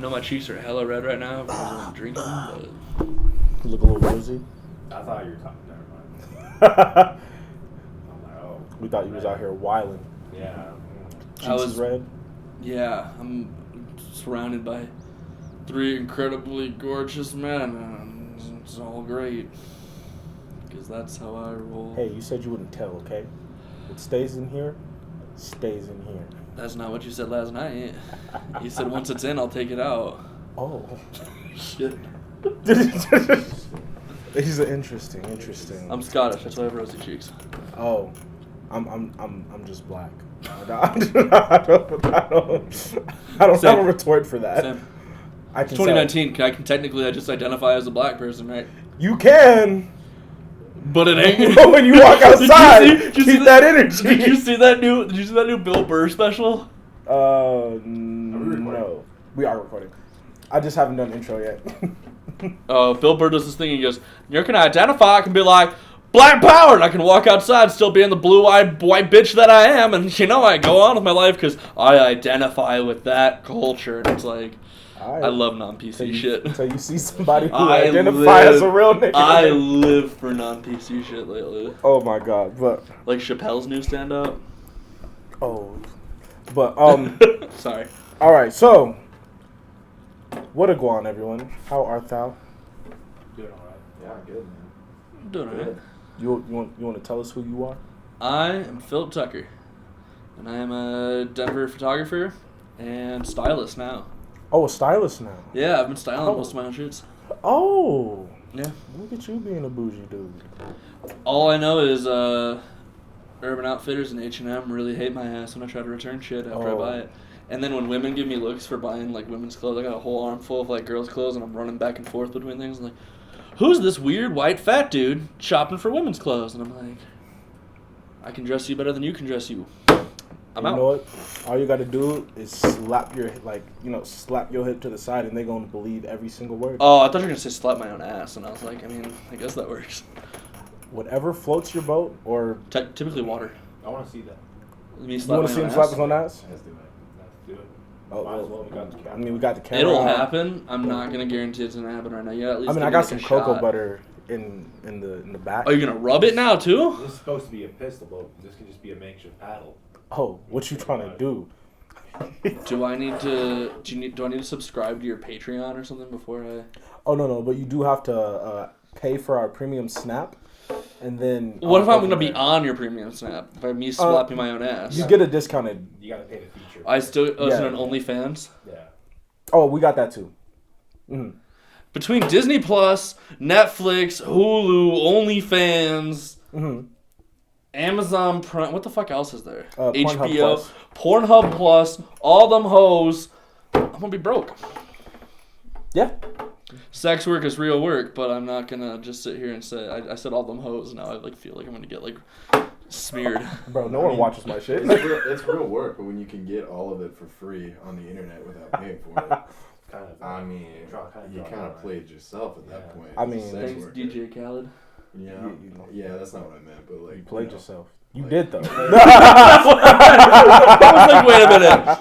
know my cheeks are hella red right now because I'm drinking, but... You look a little rosy. I thought you were talking. Never mind. I'm like, oh. We thought you was out here wilding. Yeah. Cheeks is red. Yeah, I'm surrounded by 3 incredibly gorgeous men, and it's all great. Because that's how I roll. Hey, you said you wouldn't tell, okay? What stays in here, stays in here. That's not what you said last night. You said once it's in, I'll take it out. Oh. Shit. He's interesting. I'm Scottish, that's why I have rosy cheeks. Oh, I'm just black. I don't have a retort for that. Same. I can 2019. I can technically just identify as a black person, right? You can, but it ain't. but when you walk outside, did you see keep that energy. Did you see that new Bill Burr special? No, we are recording. I just haven't done intro yet. Bill Burr does this thing. He goes, "You can identify." I can be like, "Black power," and I can walk outside, still being the blue-eyed white bitch that I am, and I go on with my life because I identify with that culture. And it's like, I love non-PC shit. Until you see somebody who identifies as a real nigga. I live for non-PC shit lately. Oh my god, but like Chappelle's new stand-up. Oh, but sorry. All right, so what a guan, everyone. How art thou? Doing all right. Yeah, good, man. I'm doing alright. You want to tell us who you are? I am Philip Tucker, and I am a Denver photographer and stylist now. Oh, a stylist now. Yeah, I've been styling most of my own shoots. Oh. Yeah. Look at you being a bougie dude. All I know is Urban Outfitters and H&M really hate my ass when I try to return shit after I buy it. And then when women give me looks for buying like women's clothes, I got a whole armful of like girls' clothes, and I'm running back and forth between things. I'm like, who's this weird white fat dude shopping for women's clothes? And I'm like, I can dress you better than you can dress you. I'm out. You know what? All you got to do is slap your hip to the side, and they're gonna believe every single word. Oh, I thought you were gonna say slap my own ass, and I was like, I mean, I guess that works. Whatever floats your boat, or typically water. I want to see that. You want to see him slap his own ass? Let's do it. Let's do it. Oh, Might as well. We got the camera. I mean, we got the camera. It'll on. happen. I'm not gonna guarantee it's gonna happen right now. You at least. I mean, I give got me, some like, a cocoa shot. butter in the back. Are you gonna rub it now too? This is supposed to be a pistol boat. This could just be a makeshift paddle. Oh, what you trying to do? Do I need to? Do I need to subscribe to your Patreon or something before I? Oh no, but you do have to pay for our premium snap, and then. What if I'm gonna be on your premium snap by me slapping my own ass? You get a discounted. You gotta pay the feature. I still is it an OnlyFans? Yeah. Oh, we got that too. Mm-hmm. Between Disney Plus, Netflix, Hulu, OnlyFans, Amazon Prime, what the fuck else is there? HBO, Pornhub Plus, all them hoes. I'm gonna be broke. Yeah. Sex work is real work, but I'm not gonna just sit here and say I said all them hoes. Now I feel like I'm gonna get smeared. Bro, no one watches my shit. It's real work, but when you can get all of it for free on the internet without paying for it, I mean, you kind of played yourself at that point. I mean, thanks DJ Khaled. Yeah, that's not what I meant, but like you played yourself. You did though. I was like, wait a minute.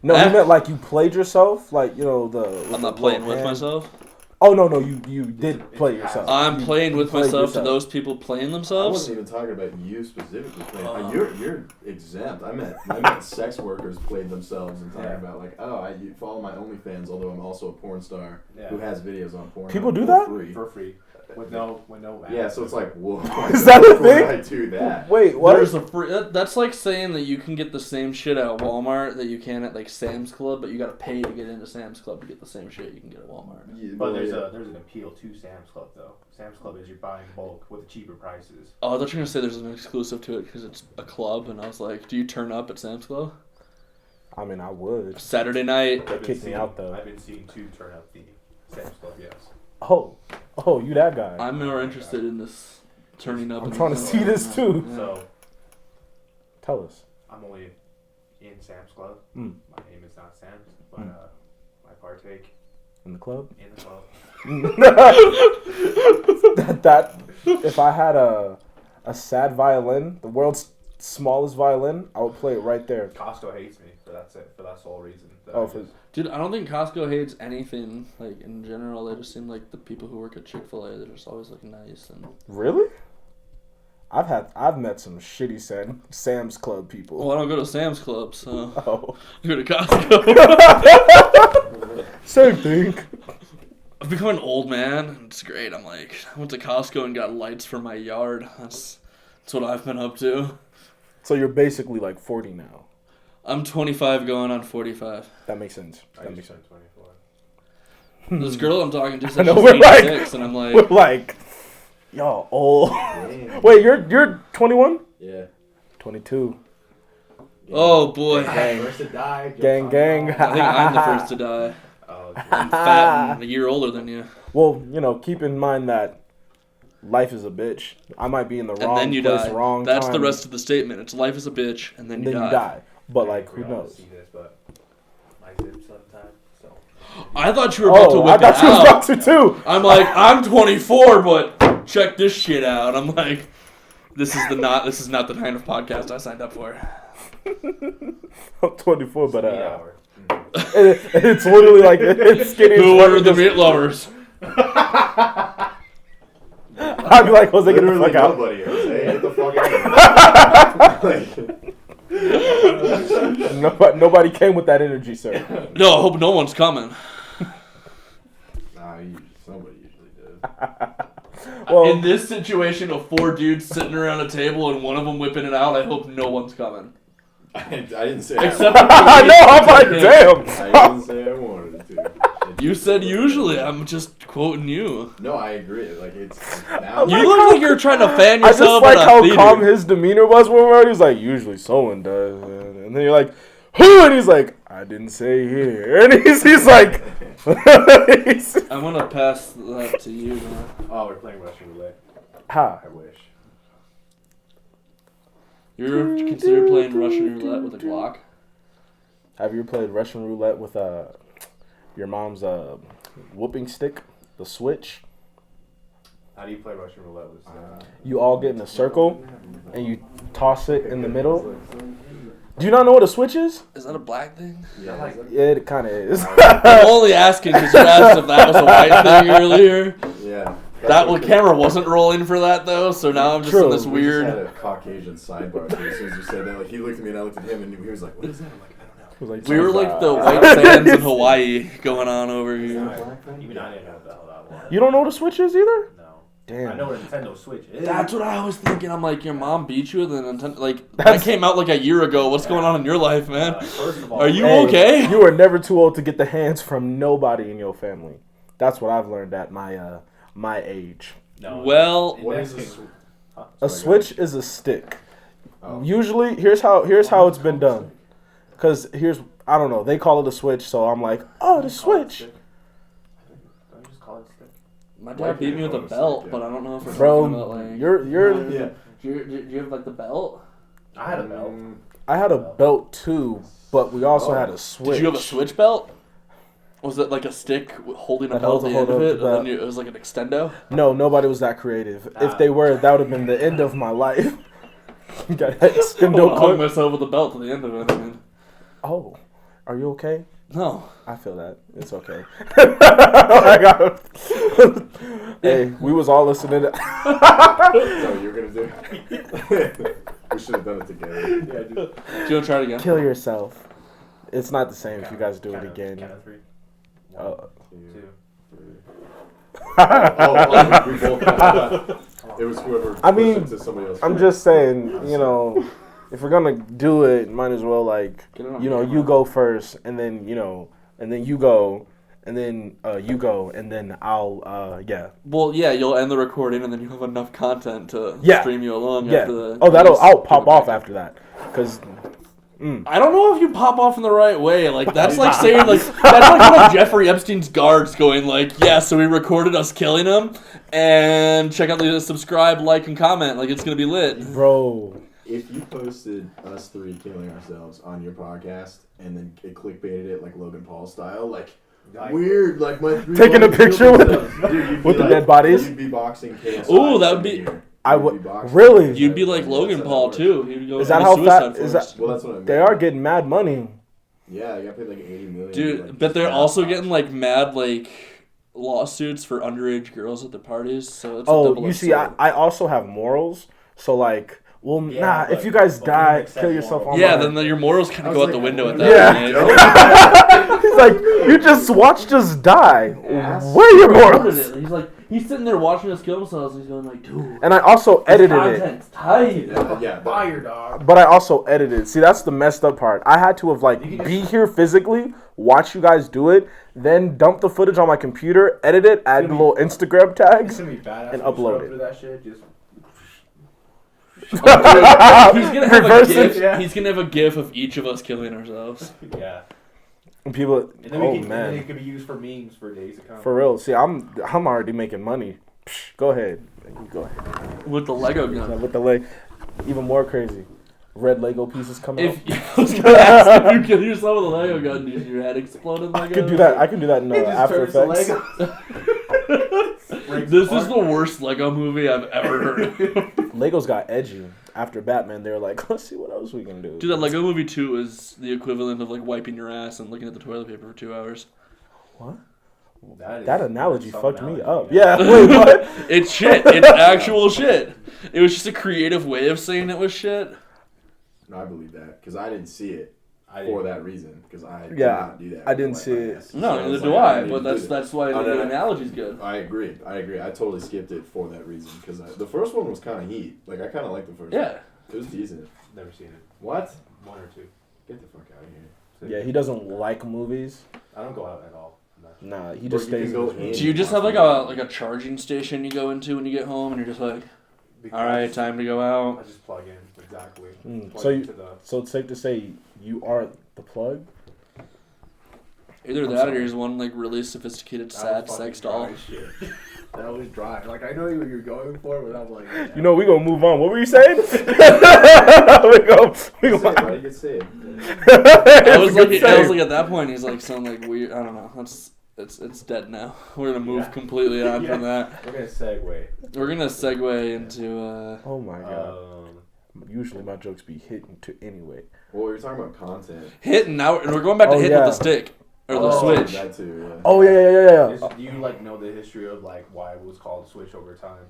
No, he meant like you played yourself, like I'm not playing with myself. Oh no, you did play yourself. I'm playing with myself to those people playing I themselves. wasn't even talking about you specifically playing. You're exempt. I meant sex workers played themselves and talking about like, you follow my OnlyFans, although I'm also a porn star who has videos on porn. People do that for free. With no yeah, so it's like, whoa. Is that a thing? I do that? Wait, what? There's a free. That's like saying that you can get the same shit at Walmart that you can at like Sam's Club, but you gotta pay to get into Sam's Club to get the same shit you can get at Walmart. Yeah, but there's an appeal to Sam's Club though. Sam's Club is you're buying bulk with cheaper prices. Oh, I thought you were gonna say there's an exclusive to it because it's a club, and I was like, do you turn up at Sam's Club? I mean, I would. Saturday night. They kicked me out though. I've been seeing 2 turn up the Sam's Club, yes. Oh, you that guy. I'm more interested in this turning up. I'm trying to see this too. Yeah. So, tell us. I'm only in Sam's Club. My name is not Sam's, but I partake in the club. In the club. that if I had a sad violin, the world's smallest violin, I would play it right there. Costco hates me for that sole reason. Dude, I don't think Costco hates anything, like, in general. They just seem like the people who work at Chick-fil-A, they're just always, like, nice. And Really? I've met some shitty Sam's Club people. Well, I don't go to Sam's Club, so Oh. I go to Costco. Same thing. I've become an old man, and it's great. I'm like, I went to Costco and got lights for my yard. That's what I've been up to. So you're basically like 40 now. I'm 25 going on 45. That makes sense. I That makes just sense. turned 24. This girl I'm talking to I said know, she's we're 86, and I'm We're like, like, y'all old. Damn. Wait, you're 21? Yeah. 22. oh boy. Gang. First to die. Gang, gang. I think I'm the first to die. Oh, I'm fat and a year older than you. Well, keep in mind that life is a bitch. I might be in the And wrong then you place, die. wrong That's time. the rest of the statement. It's life is a bitch, and then And you then die. you die. But like, who we all knows? see this, but my zip sometime. So I thought you were about to Oh, I whip thought it you was out. about to too. I'm like, I'm 24, but check this shit out. I'm like, this is not the kind of podcast I signed up for. I'm 24, but 8 hours. it's literally like it's skinny. Who as are fuck, the just- meat lovers? I'd be like, Jose, get the Literally fuck out. nobody. Jose, get the fuck out. Nobody came with that energy, sir. No, I hope no one's coming. Nah, somebody usually does. Well, In this situation of 4 dudes sitting around a table and one of them whipping it out, I hope no one's coming. I didn't say Except I know. I'm like, damn. I didn't say I wanted to. You said usually. I'm just quoting you. No, I agree. Like it's now. You look like you're trying to fan I just yourself like at a how theater. calm his demeanor was when he was like, usually someone does. And then you're like, who? And he's like, I didn't say here. And he's like, I'm gonna pass that to you. Man. Oh, we're playing Russian roulette. ha. I wish. You ever consider playing Russian roulette with a Glock? Have you played Russian roulette with your mom's whooping stick, the switch? How do you play Russian roulette with You all get in a circle and you toss it in the middle. Do you not know what a switch is? Is that a black thing? Yeah. Yeah, it kind of is. I'm only asking because you asked if that was a white thing earlier. Yeah. That camera wasn't rolling for that though, so now I'm just True. in this We just had weird. a Caucasian sidebar too. As soon as you said that, like he looked at me and I looked at him, and he was like, "What is that?" I'm like, "I don't know." It was like, We were sounds, like the white sands in Hawaii going on over here. Even I didn't know what the hell that was. You don't know what a switch is either? No. Damn. I know what a Nintendo Switch is. That's what I was thinking. I'm like, your mom beat you with a Nintendo. Like that That's- came out like a year ago. What's going on in your life, man? First of all, Are you Hey, okay? You are never too old to get the hands from nobody in your family. That's what I've learned at my age. No. Well, What is Next this? A switch is a stick. Oh. Usually, here's how it's been done. Cause I don't know. They call it a switch, so I'm like, oh, the switch, Don't you just call it stick? my dad beat me with a belt, but I don't know if we're talking bro. about like. You're. Yeah. Do you have like the belt? I had a belt. I had a belt too, but we also had a switch. Did you have a switch belt? Was it like a stick holding a That belt at holds the end a of hold it, of and the then it was like an extendo? No, nobody was that creative. If they were, that would have been the end of my life. You got that I extendo hung clip. myself with a belt to the end of it. I mean, Oh, are you okay? no. I feel that. It's okay. I got Hey, we was all listening to That's what you were gonna do. We should have done it together. Yeah, dude. Do you want to try it again? Kill Yourself. It's not the same if you guys do it Count again. of 3. Oh. 2. Oh, we both got that. It was whoever. I mean, pushed it to somebody else. I'm just saying, if we're gonna do it, might as well Get it on you camera. go first, and then and then you go, and then you go, and then I'll yeah. Well, yeah, you'll end the recording, and then you have enough content to Yeah. stream you along Yeah. after the. I'll pop off after that, cause. I don't know if you pop off in the right way. Like that's like saying that's like one of Jeffrey Epstein's guards going like, yeah, so we recorded us killing him, and check out the subscribe, like, and comment. Like it's gonna be lit. Bro. If you posted us 3 killing ourselves on your podcast and then it clickbaited it like Logan Paul style, like weird, like my 3 Taking a buddies picture killed with themselves. Dude, you'd be with the dead bodies? You'd be boxing KSI. Ooh, that would be. I You'd would be boxing. really. You'd be like Yeah, Logan that's how Paul that too. He'd go Is that into how suicide fat? Is forest. that? Well, that's what I mean. They are getting mad money. Yeah, I got paid like $80 million. Dude, like, but they're just also box. getting like mad like lawsuits for underage girls at the parties. So it's a Oh, double-edged you see, sword. I also have morals. So like, well, Yeah, nah. but- If you guys but we die, accept kill yourself morals. on Yeah, mine. then your morals kind I of was go out the like, window at what that Yeah. point. He's like, you just watched us die. Ass. Where are your Recorded morals? it. He's like, he's sitting there watching us kill themselves, and he's going like, dude, And I also edited it. content's tight. Yeah, Fire, dog. But I also edited. See, that's the messed up part. I had to have like You can be here physically, watch you guys do it, then dump the footage on my computer, edit it, add the little Instagram It's tags. gonna be badass. And when you upload scrub it. through that shit, just He's gonna have Reverse a gif. it. Yeah. He's gonna have a gif of each of us killing ourselves. yeah. And people, And then oh we can, and then man, it could be used for memes for days to come. for real. See, I'm already making money. Psh, go ahead, you go ahead. With the Lego gun. With the leg, even more crazy. Red Lego pieces coming out. If I was gonna ask if you kill yourself with a Lego gun, does your head explode in Lego? I could do that. I can do that in It just After turns to Effects. Lego. This is the worst Lego movie I've ever heard of. Legos got edgy after Batman. They were like, let's see what else we can do. Dude, that Lego movie 2 is the equivalent of like wiping your ass and looking at the toilet paper for 2 hours. What? That, That analogy some fucked me analogy, up. Yeah. Wait, what? It's shit. It's actual shit. It was just a creative way of saying it was shit. No, I believe that because I didn't see it I for didn't- that reason because I did Yeah, not do that. I didn't with see my it. ass. No, So neither was do like, I. need But to do that's that. that's why Oh, the no, no. analogy's good. I agree. I totally skipped it for that reason because the first one was kind of heat. Like I kind of liked the first. Yeah. one. It was decent. Never seen it. What? One or two. Get the fuck out of here. Yeah, he doesn't like movies. I don't go out at all. No. Nah, he Or just you can stays go in his room. in. Do you just have like a charging station you go into when you get home and you're just like, all right, time to go I out? just plug in exactly. Mm, Plug so into the. So it's safe to say you are the plug? Either I'm that sorry. or here's one like really sophisticated sad sex doll. That was dry. Like I know what you're going for, but I'm like. Yeah. You know, we gonna move on. What were you saying? we go. Why you get saved? I was like at that point he's like sound like weird. I don't know. It's dead now. We're gonna move Yeah. completely on Yeah. from that. We're gonna segue. We're gonna segue into Oh my god. Um, Usually my jokes be hitting to anyway. Well, we were talking about content. hitting now. And we're going back to Oh, hitting yeah. with the stick or the Oh, switch. That too. Yeah. Oh yeah. do you like know the history of like why it was called Switch over time?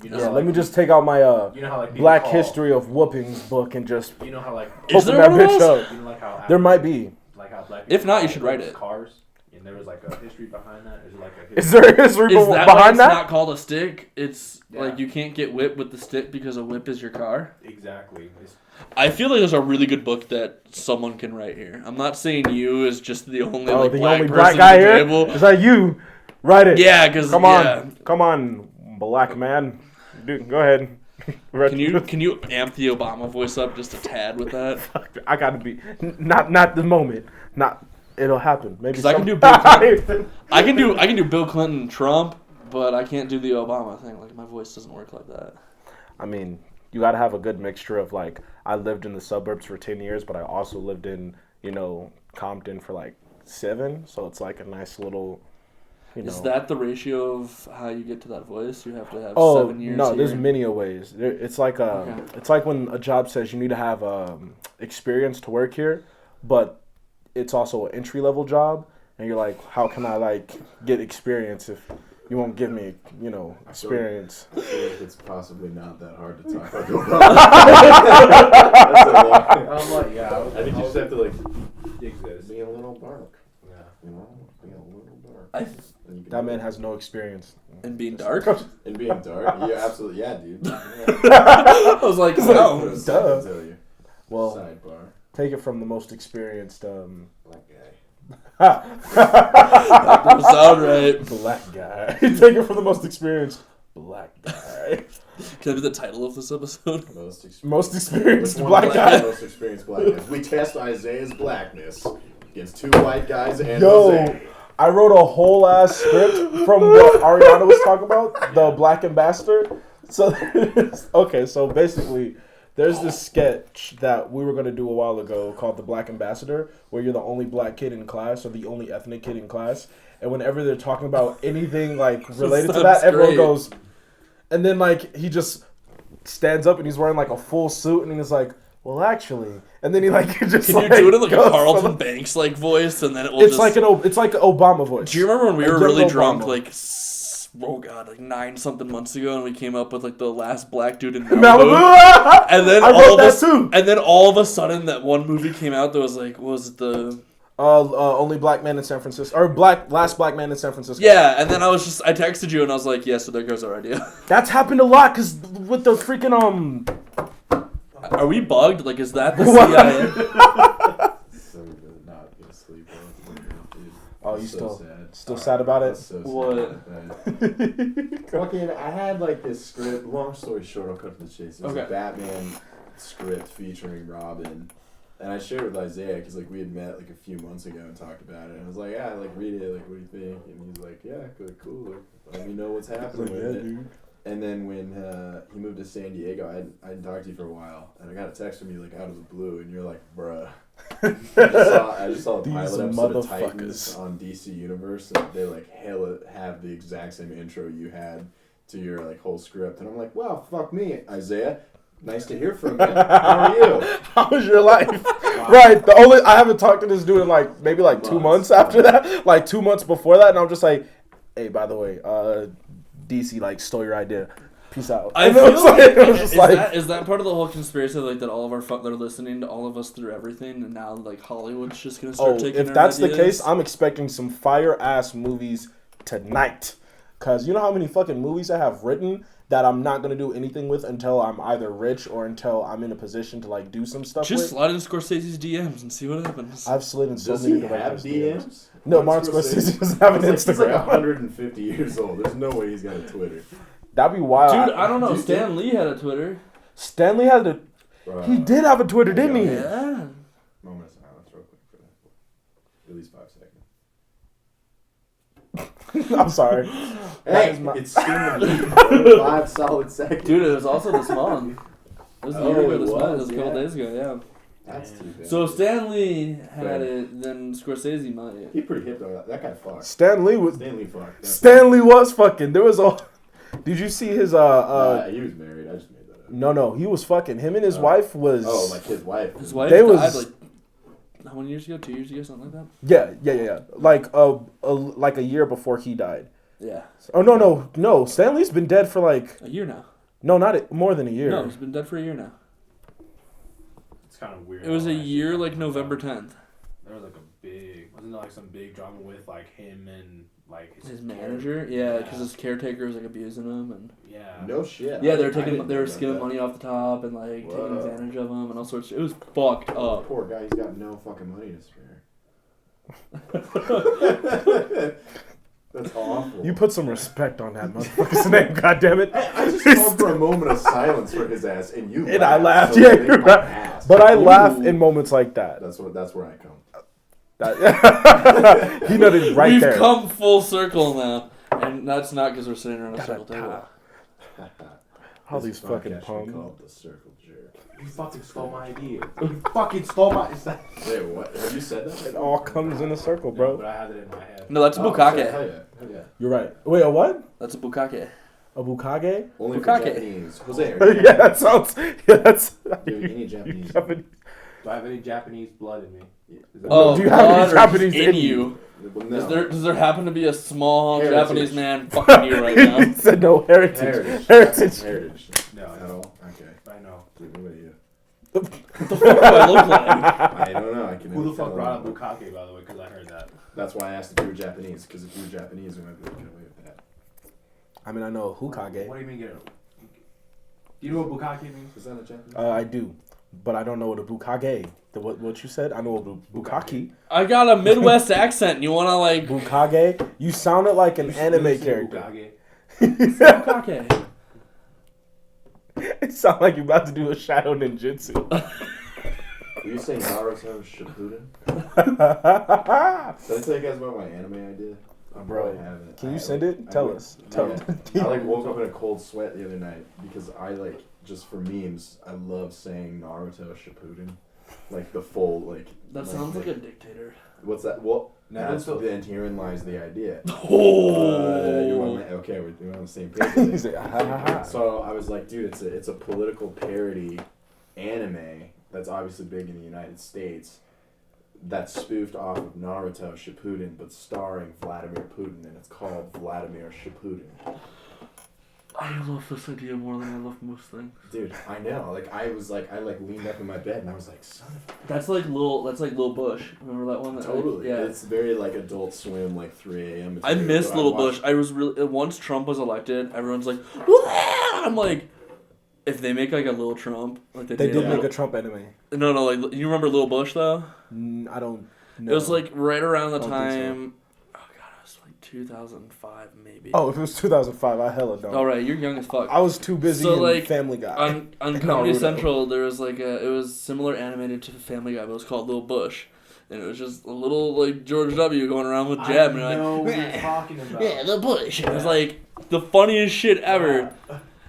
You Yeah, how, let me like, just take out my You know how like people Black call- History of Whoopings book and just You know how like Is open there that one of bitch those? up. you know like how There might be. like how black If people not, you call should write whips it. Cars, and there was like a history behind that. Is like a Is history. there a history Is that why behind it's that? not called a stick? It's Yeah. like you can't get whipped with the stick because a whip is your car. Exactly. It's, I feel like there's a really good book that someone can write here. I'm not saying you is just the only Oh, like the black only person black at guy the here? table. Is that you? Write it. Yeah, because Come on, black man. Dude, go ahead. Can you amp the Obama voice up just a tad with that? I gotta be not the moment. Not it'll happen. Maybe 'Cause I can do Bill I can do Bill Clinton, and Trump, but I can't do the Obama thing. Like my voice doesn't work like that. I mean, you gotta have a good mixture of like I lived in the suburbs for 10 years, but I also lived in Compton for like 7. So it's like a nice little. Is that the ratio of how you get to that voice? You have to have 7 years. No, there's here? many ways. It's like Okay. it's like when a job says you need to have experience to work here, but it's also an entry level job, and you're like, how can I like get experience if you won't give me experience? I feel like it's possibly not that hard to talk about. That's a lot. I'm like, yeah. I think you just have to like exist. be a little dark. Yeah. You know, be a little dark. I- And you can That do man it. has no experience. And being dark. And being dark, yeah, absolutely, yeah, dude. Yeah. I was like, Put no. a side duh. to tell you. Well, Sidebar. take it from the most experienced Black guy. That don't sound right. black guy. Take it from the most experienced black guy. Can that be the title of this episode? Most experienced Which one black of guy. the most experienced black guys? We test Isaiah's blackness against 2 white guys and Yo, Jose. I wrote a whole ass script from what Ariana was talking about, the Black Ambassador. So, okay, so basically, there's this sketch that we were going to do a while ago called The Black Ambassador, where you're the only black kid in class or the only ethnic kid in class. And whenever they're talking about anything like related to that, Sounds everyone great. goes, And then like he just stands up and he's wearing like a full suit and he's like, well, actually, and then he like just Can like, you do it in like a goes Carlton Banks like voice, and then it will it's just like it's like Obama voice. Do you remember when we were Young really Obama. drunk, like, oh god, like 9-something months ago, and we came up with like the last black dude in Malibu? And then I wrote that too. And then all of a sudden, that one movie came out that was like, what was it the? Only black man in San Francisco, or last black man in San Francisco. Yeah, and then I texted you and I was like, yeah, so there goes our idea. That's happened a lot because with the freaking Are we bugged? Like, is that the CIA? So good not get sleep. Oh, you so still sad about it? So What? Fucking, I had like this script. Long story short, I'll cut to the chase. It was a Okay. Batman script featuring Robin, and I shared it with Isaiah because like we had met like a few months ago and talked about it. And I was like, yeah, like read it. Like, what do you think? And he's like, yeah, cool. Like, let me know what's happening with it. Dude. And then when he moved to San Diego, I hadn't talked to you for a while, and I got a text from you like out of the blue, and you're like, bruh. I just saw the These pilot episode of Titans motherfuckers. on DC Universe, and they like have the exact same intro you had to your like whole script, and I'm like, wow, fuck me, Isaiah. Nice to hear from you. How are you? How was your life? Wow. Right. I haven't talked to this dude in like maybe like 2 months after that, like 2 months before that, and I'm just like, hey, by the way, DC like stole your idea. Peace out. I And feel it was like, it was just is that part of the whole conspiracy, like that all of our they're listening to all of us through everything, and now like Hollywood's just gonna start taking. if our that's the ideas? case, I'm expecting some fire ass movies tonight. Cause you know how many fucking movies I have written that I'm not gonna do anything with until I'm either rich or until I'm in a position to like do some stuff. Just with. slide in Scorsese's DMs and see what happens. I've slid in so Does many he have directors' DMs? No, Martin Scorsese doesn't have an He's like Instagram. 150 years old. There's no way he's got a Twitter. That'd be wild. Dude, I don't know. Dude, Stan Lee had a Twitter. Stanley had a. He did have a Twitter, didn't he? Yeah. Moment of silence, real quick for that. At least 5 seconds. I'm sorry. Hey, it's Stan Lee. 5 solid seconds. Dude, it was also this month. It was a year ago this it month. It was, was a couple yeah. days ago, yeah. That's too bad. So Stan Lee had Fair. it, then Scorsese might. He pretty hip though. That guy fucked. Stanley was. Stanley fucked. Stanley was fucking. There was a. Did you see his he was married. I just made that up. No, he was fucking. Him and his wife was. Oh, like his wife. His wife They died was- like how many years ago? 2 years ago, something like that. Yeah. Like like a year before he died. Yeah, Oh no. Stanley's been dead for like a year now. more than a year. No, he's been dead for a year now. It's kind of weird. It was how a I actually year, heard like that. November 10th. There was like wasn't there like some big drama with like him and like His manager, yeah, because his caretaker was like abusing him, and Yeah. No shit. yeah, they I were didn't they know were about skimming that. money off the top and like taking Whoa. advantage of him and all sorts. It was fucked up. Poor guy. He's got no fucking money to spare. That's awful. You put some respect on that motherfucker's name. God damn it. I just called for a moment of silence for his ass, and you. And I laughed. so Yeah, it made you're my right. ass. But I Ooh. laugh in moments like that. That's where I come. He nutted right We've there. come full circle now, and that's not because we're sitting around a circle table. All This these fucking podcast should be punks. called the Circle Jerk. You fucking stole my idea. You fucking stole my. Wait, what? Have you said that? It all comes in a circle, No, bro. but I had it in my head. No, that's a Oh, bukkake. Hell yeah. You're right. Wait, a what? That's a bukkake. A bukkake? Only for Bukkake. Japanese. Jose, Yeah, that sounds. Yeah, that's. Dude, you need Japanese. Japanese. Do I have any Japanese blood in me? Is that- Oh, do you have any blood or Japanese in in you? Well, no. Does there happen to be a small Heritage. Japanese man fucking you right now? He said no heritage. Heritage. Heritage. No, At all? Okay. I know. What are you? What the fuck do I look like? I don't know. I can Who the never fuck tell. brought up bukkake, by the way? Because I heard that. That's why I asked if you were Japanese, because if you were Japanese, we might be able to get away with that. I mean, I know What Hokage. do you mean get it? Do you know what bukkake means? Is that a Japanese? I do, but I don't know what a bukkake. What you said? I know what a bukkake. I got a Midwest accent. You wanna like Bukkake. You sounded like an anime Say character. bukkake. bukkake? It sounded like you about to do a shadow ninjutsu. Were you saying Naruto Shippuden? Did I tell you guys about my anime idea? I Bro, probably haven't. Can I you haven't. send it? I Tell would- us. Yeah. I woke up in a cold sweat the other night because I just for memes, I love saying Naruto Shippuden. The full That sounds like a dictator. What's that? Well, Then herein lies the idea. Oh. Okay, we're on the same page. He's like, ha, ha, ha. So I was like, dude, it's a political parody anime that's obviously big in the United States. That's spoofed off of Naruto Shippuden, but starring Vladimir Putin, and it's called Vladimir Shippuden. I love this idea more than I love most things. Dude, I know. Like I leaned up in my bed and I was like, son of a... That's like Lil Bush. Remember that one? Totally. Yeah. It's very like Adult Swim, like 3 a.m. I miss Lil Bush. I was really once Trump was elected, everyone's like, "Wah!" I'm like, if they make like a Lil Trump, like They did make a Trump anime. No, like you remember Lil Bush though? I don't know. It was like right around the I don't think so. time. Oh god, it was like 2005 maybe. Oh, if it was 2005, I hella don't. All right, you're young as fuck. I was too busy in like, Family Guy. On Comedy Central, there was like it was similar animated to Family Guy, but it was called Lil Bush. And it was just a little like George W. going around with jab, and I know like, what you're talking about. yeah, the Bush. And it was like the funniest shit ever.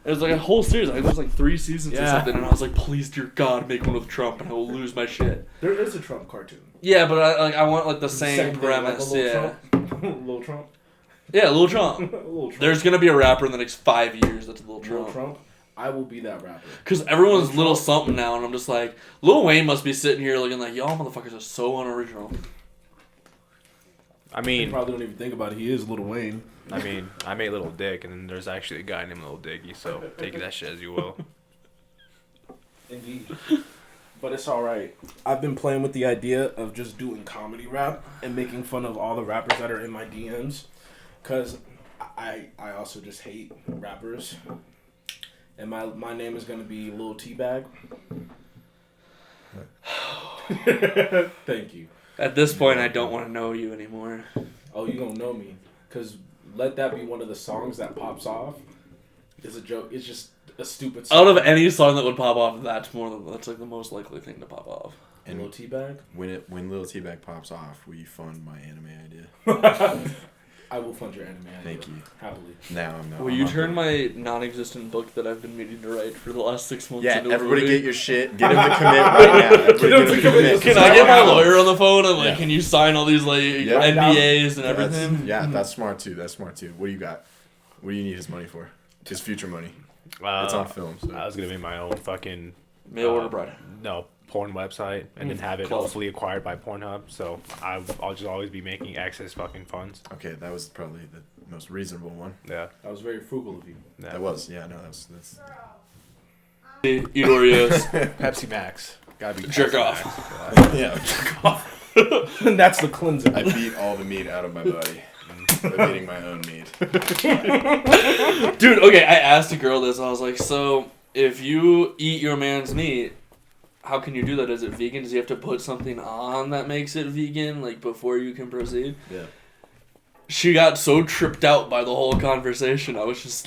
It was like a whole series. Like, it was like 3 seasons or something, and I was like, please, dear God, make one with Trump, and I will lose my shit. There is a Trump cartoon. Yeah, but I want like the same premise. Like yeah. Little Trump. Yeah, Lil Trump. Little Trump. There's gonna be a rapper in the next 5 years that's Lil Trump. Little Trump. I will be that rapper. Because everyone's Little something now, and I'm just like, Lil Wayne must be sitting here looking like, y'all motherfuckers are so unoriginal. I mean, You probably don't even think about it. He is Lil Wayne. I mean, I made Little Dick, and then there's actually a guy named Little Dicky, so take that shit as you will. Indeed. But it's alright. I've been playing with the idea of just doing comedy rap and making fun of all the rappers that are in my DMs. Because I also just hate rappers. And my name is going to be Lil Teabag. Thank you. At this point, I don't want to know you anymore. Oh, you don't know me. Because let that be one of the songs that pops off. It's a joke. It's just a stupid song. Out of any song that would pop off, that's like the most likely thing to pop off. And Lil Teabag? When Lil Teabag pops off, will you fund my anime idea? I will fund your anime idea. Thank you. Happily. Now I'm not. Will you turn my non-existent book that I've been meaning to write for the last 6 months Yeah, into everybody a movie? get your shit. Get him to commit right now. Everybody get him to commit. Can I get my lawyer on the phone and like, can you sign all these like Yeah. NDAs and everything? That's smart too. What do you got? What do you need his money for? His future money. It's on film. So. I was gonna make my own fucking Mail order bride. No, porn website, and then have it Close. hopefully acquired by Pornhub. So I'll just always be making excess fucking funds. Okay, that was probably the most reasonable one. Yeah, That was very frugal of you. yeah. That was, yeah, no, that's. Eat Oreos. Pepsi Max. Gotta be Jerk Pepsi off. Max. Yeah, jerk off. That's the cleanser. I beat all the meat out of my body. by eating my own meat. Dude, okay, I asked a girl this. I was like, so if you eat your man's meat, how can you do that? Is it vegan? Does he have to put something on that makes it vegan, like, before you can proceed? Yeah. She got so tripped out by the whole conversation. I was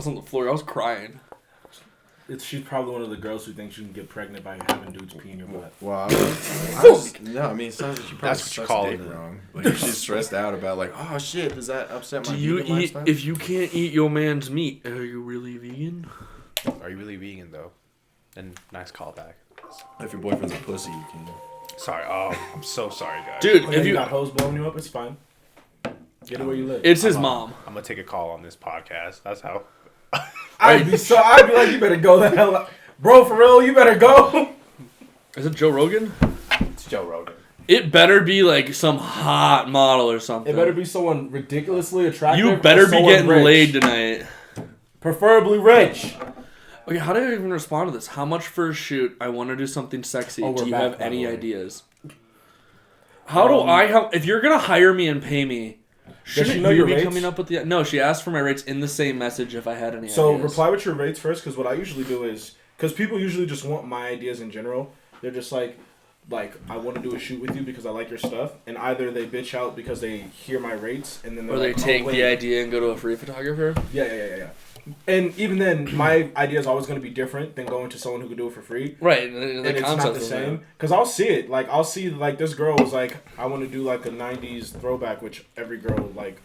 on the floor. I was crying. She's probably one of the girls who thinks you can get pregnant by having dudes pee in your butt. Well, no, I mean, it sounds like she probably That's what you sucks call dick it. wrong. Like, if she's stressed out about, like, oh, shit, does that upset my Do you vegan eat, lifestyle? if you can't eat your man's meat, are you really vegan? Are you really vegan though? And nice callback. If your boyfriend's a pussy, you can. Sorry. Oh, I'm so sorry, guys. Dude, Oh, if you you, got hoes blowing you up, it's fine. Get it where you live. it's his mom. I'm gonna take a call on this podcast. That's how. I'd be like, you better go the hell out. Bro, for real, you better go. Is it Joe Rogan? It's Joe Rogan. It better be like some hot model or something. It better be someone ridiculously attractive. You or better be someone getting rich. laid tonight. Preferably rich. Okay, how do I even respond to this? How much for a shoot? I want to do something sexy. Oh, Do we're you back, have by the any way. ideas? How do I have... If you're going to hire me and pay me, shouldn't she know you your be rates? coming up with the... No, she asked for my rates in the same message if I had any So ideas. reply with your rates first, because what I usually do is... Because people usually just want my ideas in general. They're just like, I want to do a shoot with you because I like your stuff. And either they bitch out because they hear my rates, and then they're Or they like, take oh, wait. the idea and go to a free photographer. Yeah. And even then, my idea is always going to be different than going to someone who can do it for free. Right, the And it's not concept the is same. Because I'll see it. Like, I'll see, like, this girl was like, I want to do, like, a 90s throwback, which every girl, like,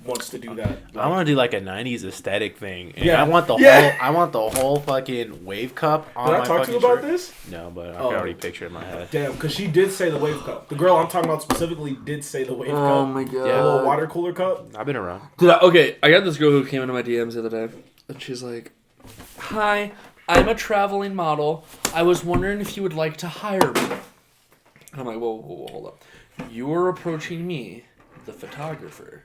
wants to do that. I want to do like a '90s aesthetic thing. And Yeah. I want the Yeah. whole. I want the whole fucking wave cup on Did my I talk to fucking you about shirt. this? No, but I Oh. can already picture it in my head. Damn, because she did say the wave cup. The girl I'm talking about specifically did say the wave cup. Oh my god. The little water cooler cup. I've been around. Okay, I got this girl who came into my DMs the other day, and she's like, "Hi, I'm a traveling model. I was wondering if you would like to hire me." And I'm like, whoa, hold up. You are approaching me, the photographer,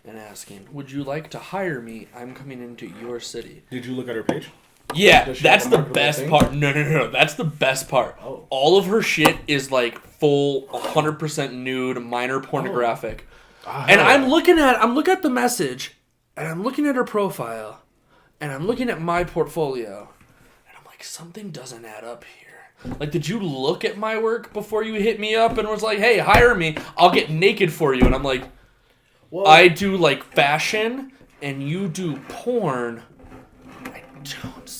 and asking, "Would you like to hire me? I'm coming into your city." Did you look at her page? Yeah, Does she that's have the marketable best things? part. No. That's the best part. Oh. All of her shit is like full 100% nude, minor pornographic. And I'm looking at the message, and I'm looking at her profile, and I'm looking at my portfolio, and I'm like, something doesn't add up here. Like, did you look at my work before you hit me up and was like, "Hey, hire me. I'll get naked for you." And I'm like, Well, I do like fashion, and you do porn. I don't see.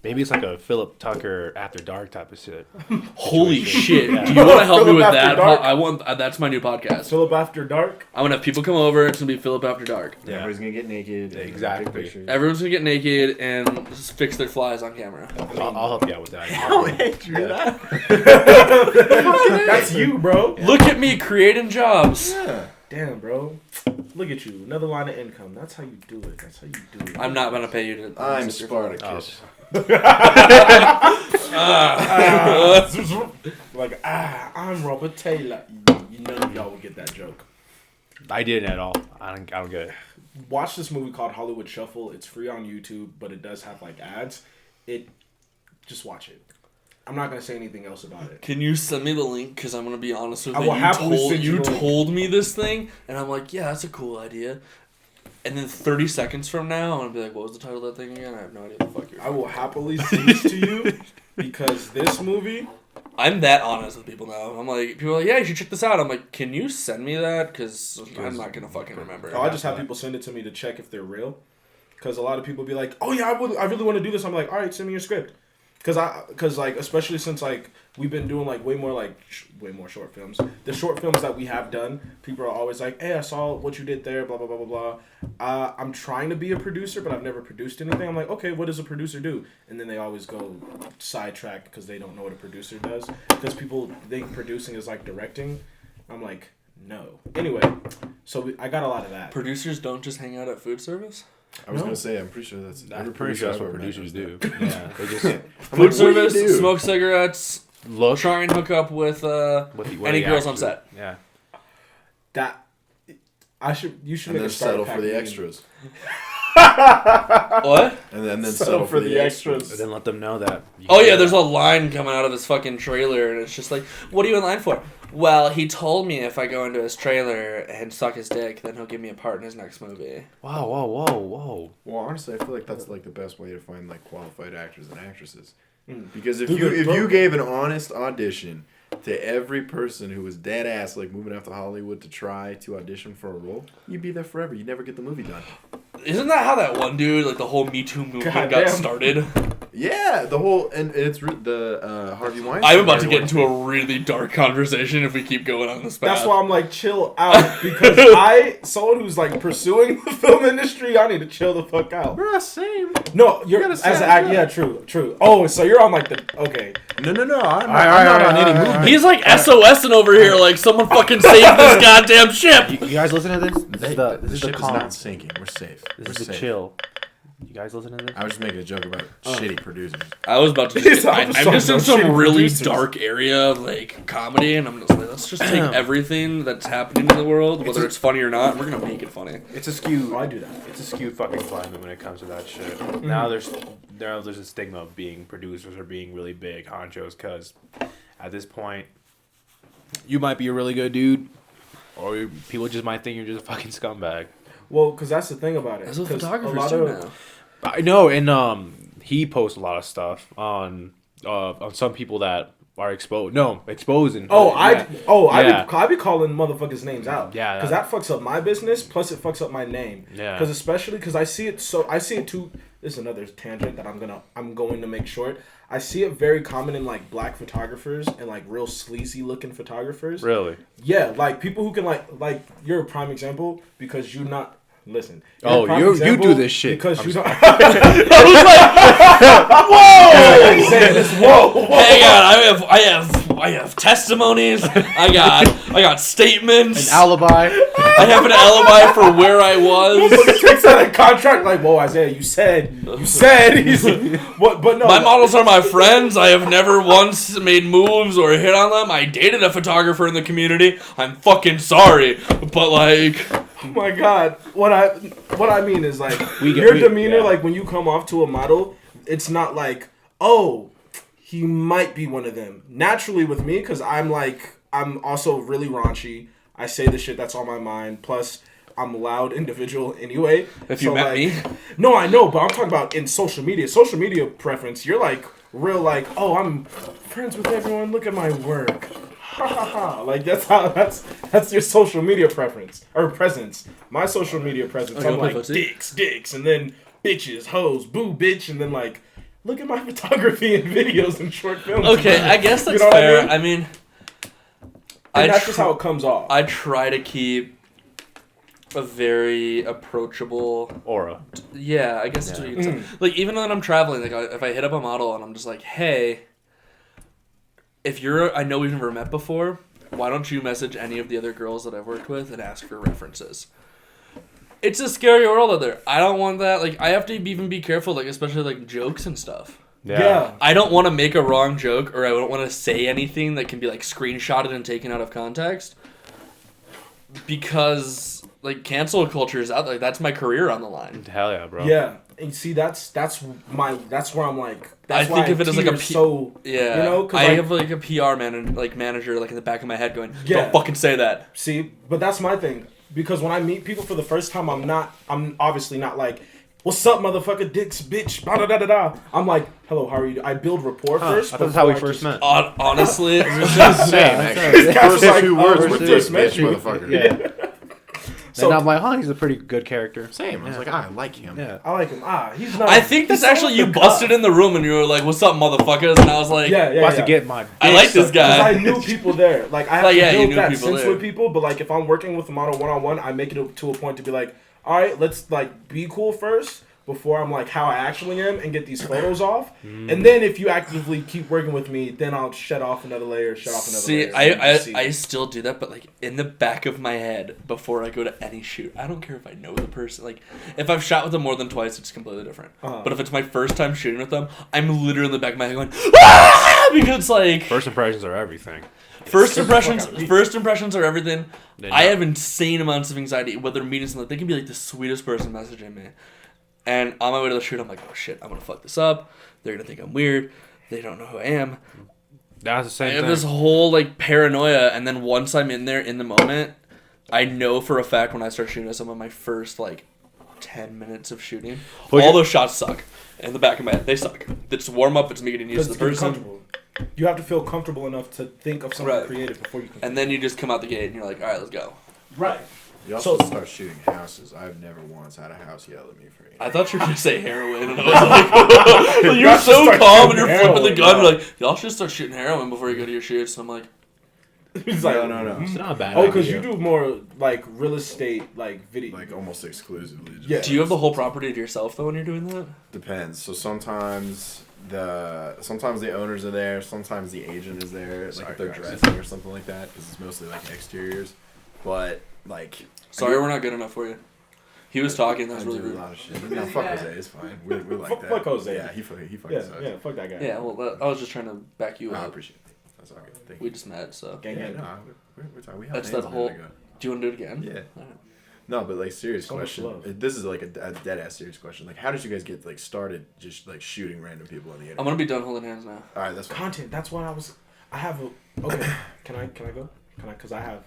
Maybe it's like a Philip Tucker After Dark type of shit. Holy shit! Yeah. Do you want to help me Philip with After that? Dark? I want. That's my new podcast. Philip After Dark. I want to have people come over. It's gonna be Philip After Dark. Yeah. Everybody's gonna get naked. Exactly. Take pictures. Everyone's gonna get naked and just fix their flies on camera. I'll help you out with that. That's you, bro. Look at me creating jobs. Yeah. Damn, bro. Look at you. Another line of income. That's how you do it. That's how you do it. I'm not gonna pay you to. I'm sit your- Spartacus. Like, I'm Robert Taylor. None of y'all will get that joke. I didn't at all. I don't get it. Watch this movie called Hollywood Shuffle. It's free on YouTube, but it does have like ads. Just watch it. I'm not gonna say anything else about it. Can you send me the link? Because I'm gonna be honest with I you. will happily send you You the link. told me this thing, and I'm like, yeah, that's a cool idea. And then 30 seconds from now, I'm gonna be like, what was the title of that thing again? I have no idea what the fuck you're. I will happily send this to you because this movie. I'm that honest with people now. I'm like, people are like, yeah, you should check this out. I'm like, can you send me that? Because I'm not gonna fucking remember. I just have people send it to me to check if they're real. Because a lot of people be like, oh yeah, I really want to do this. I'm like, all right, send me your script. Because like, especially since like we've been doing like way more short films. The short films that we have done, people are always like, hey, I saw what you did there, blah blah blah blah blah. I'm trying to be a producer, but I've never produced anything. I'm like, okay, what does a producer do? And then they always go sidetrack because they don't know what a producer does. Because people think producing is like directing. I'm like, no. Anyway, so I got a lot of that. Producers don't just hang out at food service. I was No. gonna say, I'm pretty sure that's. I'm pretty sure that's what producers do. Yeah, they just Food do service, you do? smoke cigarettes, look try and hook up with any girls on set. Yeah. That you should And make then a starter settle pack for the meme. extras. What? And then Settle settle for the extras. But then let them know that. Oh yeah, there's a line coming out of this fucking trailer, and it's just like, what are you in line for? Well, he told me if I go into his trailer and suck his dick, then he'll give me a part in his next movie. Wow, whoa. Well, honestly, I feel like that's like the best way to find like qualified actors and actresses. Mm. Because if Dude, you gave an honest audition to every person who was dead ass like moving out to Hollywood to try to audition for a role, you'd be there forever. You'd never get the movie done. Isn't that how that one dude, like the whole Me Too movement got Goddamn. started? Yeah, the whole and it's the Harvey Weinstein. I'm about to get into a really dark conversation if we keep going on this path. That's why I'm like, chill out. Because someone who's like pursuing the film industry, I need to chill the fuck out. Bruh, same. No, you're gotta as set an it act. up. Yeah, true. Oh, so you're on like the okay. No. I'm right, not on any right, movie. He's like SOSing over here, like someone fucking save this goddamn ship. You guys listen to this? This is the ship is calm. not sinking. We're safe. This We're is the safe. chill. You guys listen to this? I was just making a joke about shitty producers. I was about to. He's I'm also just in no some shitty really producers. dark area of like comedy, and I'm just like, let's just take everything that's happening in the world, whether it's funny or not, and we're gonna make it funny. It's a skewed. I do that. It's a skewed fucking climate when it comes to that shit. Now there's a stigma of being producers or being really big honchos, because at this point, you might be a really good dude, or people just might think you're just a fucking scumbag. Well, because that's the thing about it. That's what 'Cause photographers do now. I know, and he posts a lot of stuff on some people that are exposing. I Yeah. be calling motherfuckers names out. Yeah, because that fucks up my business. Plus, it fucks up my name. Yeah. Because especially because I see it too. This is another tangent that I'm going to make short. I see it very common in like black photographers and like real sleazy looking photographers. Really? Yeah, like people who can like you're a prime example because you're not. Listen. Oh, a prime you example do this shit. because you don't. Whoa! Whoa! Hang on, I have I have testimonies. I got statements. An alibi. I have an alibi for where I was. Takes out a contract like, whoa, Isaiah, you said. He's what? But no. My models are my friends. I have never once made moves or hit on them. I dated a photographer in the community. I'm fucking sorry, but like, oh my god, what I mean is like your demeanor, like when you come off to a model, it's not like, oh, he might be one of them. Naturally with me, because I'm also really raunchy. I say the shit that's on my mind. Plus, I'm a loud individual anyway. If you met me. No, I know, but I'm talking about in social media. Social media preference, you're like, real like, oh, I'm friends with everyone. Look at my work. Ha ha ha. Like, that's your social media preference. Or presence. My social media presence, I'm like, dicks, and then bitches, hoes, boo, bitch, and then like, look at my photography and videos and short films. Okay, I guess that's fair. I mean, that's just how it comes off. I try to keep a very approachable aura. Yeah, I guess that's what you could say. Like, even when I'm traveling, like, if I hit up a model and I'm just like, hey, I know we've never met before, why don't you message any of the other girls that I've worked with and ask for references? It's a scary world out there. I don't want that. Like, I have to even be careful, like, especially, like, jokes and stuff. Yeah. I don't want to make a wrong joke, or I don't want to say anything that can be, like, screenshotted and taken out of context. Because, like, cancel culture is out there. That's my career on the line. Hell yeah, bro. Yeah. And see, that's where I'm like, that's I think of it as like a you know, cause I have like a PR manager like in the back of my head going, don't fucking say that. See, but that's my thing, because when I meet people for the first time, I'm obviously not like, what's up, motherfucker, dicks, bitch, da da da da. I'm like, hello, how are you? I build rapport first. That's how we first met. Honestly, First few words with this bitch, motherfucker. Yeah. So, and I'm like, he's a pretty good character. Same. I was like, I like him. Yeah. I like him. He's not. I think that's actually you busted in the room and you were like, "What's up, motherfuckers?" And I was like, to get my dick I like this guy. Because I knew people there. Like, I have to build that sense with people. But like, if I'm working with a model one-on-one, I make it to a point to be like, all right, let's like be cool first before I'm like how I actually am and get these photos off. And then if you actively keep working with me, then I'll shut off another layer, layer. I still do that, but like in the back of my head before I go to any shoot. I don't care if I know the person. Like, if I've shot with them more than twice, it's completely different. But if it's my first time shooting with them, I'm literally in the back of my head going, ah! Because like first impressions are everything. First impressions are everything. I have insane amounts of anxiety whether meeting someone. They can be like the sweetest person messaging me. And on my way to the shoot, I'm like, oh shit, I'm going to fuck this up. They're going to think I'm weird. They don't know who I am. That's the same thing. I have this whole, like, paranoia. And then once I'm in there in the moment, I know for a fact when I start shooting at some of my first, like, 10 minutes of shooting, all those shots suck. In the back of my head, they suck. It's warm up. It's me getting used to the person. You have to feel comfortable enough to think of something creative before you can. And then you just come out the gate and you're like, all right, let's go. Right. You also start shooting houses. I've never once had a house yell at me for anything. I thought you were going to say heroin, and I was like, you're so calm and you're flipping the gun. You're like, y'all should start shooting heroin before you go to your shoots. And I'm like, he's like, no. It's not a bad idea. Because you do more, like, real estate, like, video. Like, almost exclusively. Do you have the whole property to yourself, though, when you're doing that? Depends. So sometimes the owners are there, sometimes the agent is there, like if they're dressing or something like that, because it's mostly, like, exteriors. But, like... Sorry, we're not good enough for you. He was talking, that's really rude. A lot of shit. No, fuck Jose, it's fine. We're like that. Fuck Jose. Yeah, he fucking sucks. Yeah, fuck that guy. Yeah, well, I was just trying to back you up. I appreciate it. That's all good. Thank you. We just met, so... Gang. We're talking. That's that whole... Do you want to do it again? Yeah. No, but, like, serious question. This is, like, a dead-ass serious question. Like, how did you guys get, like, started just, like, shooting random people on the internet? I'm going to be done holding hands now. All right, that's fine. Content, that's what I have a... Okay, can I go? Because I have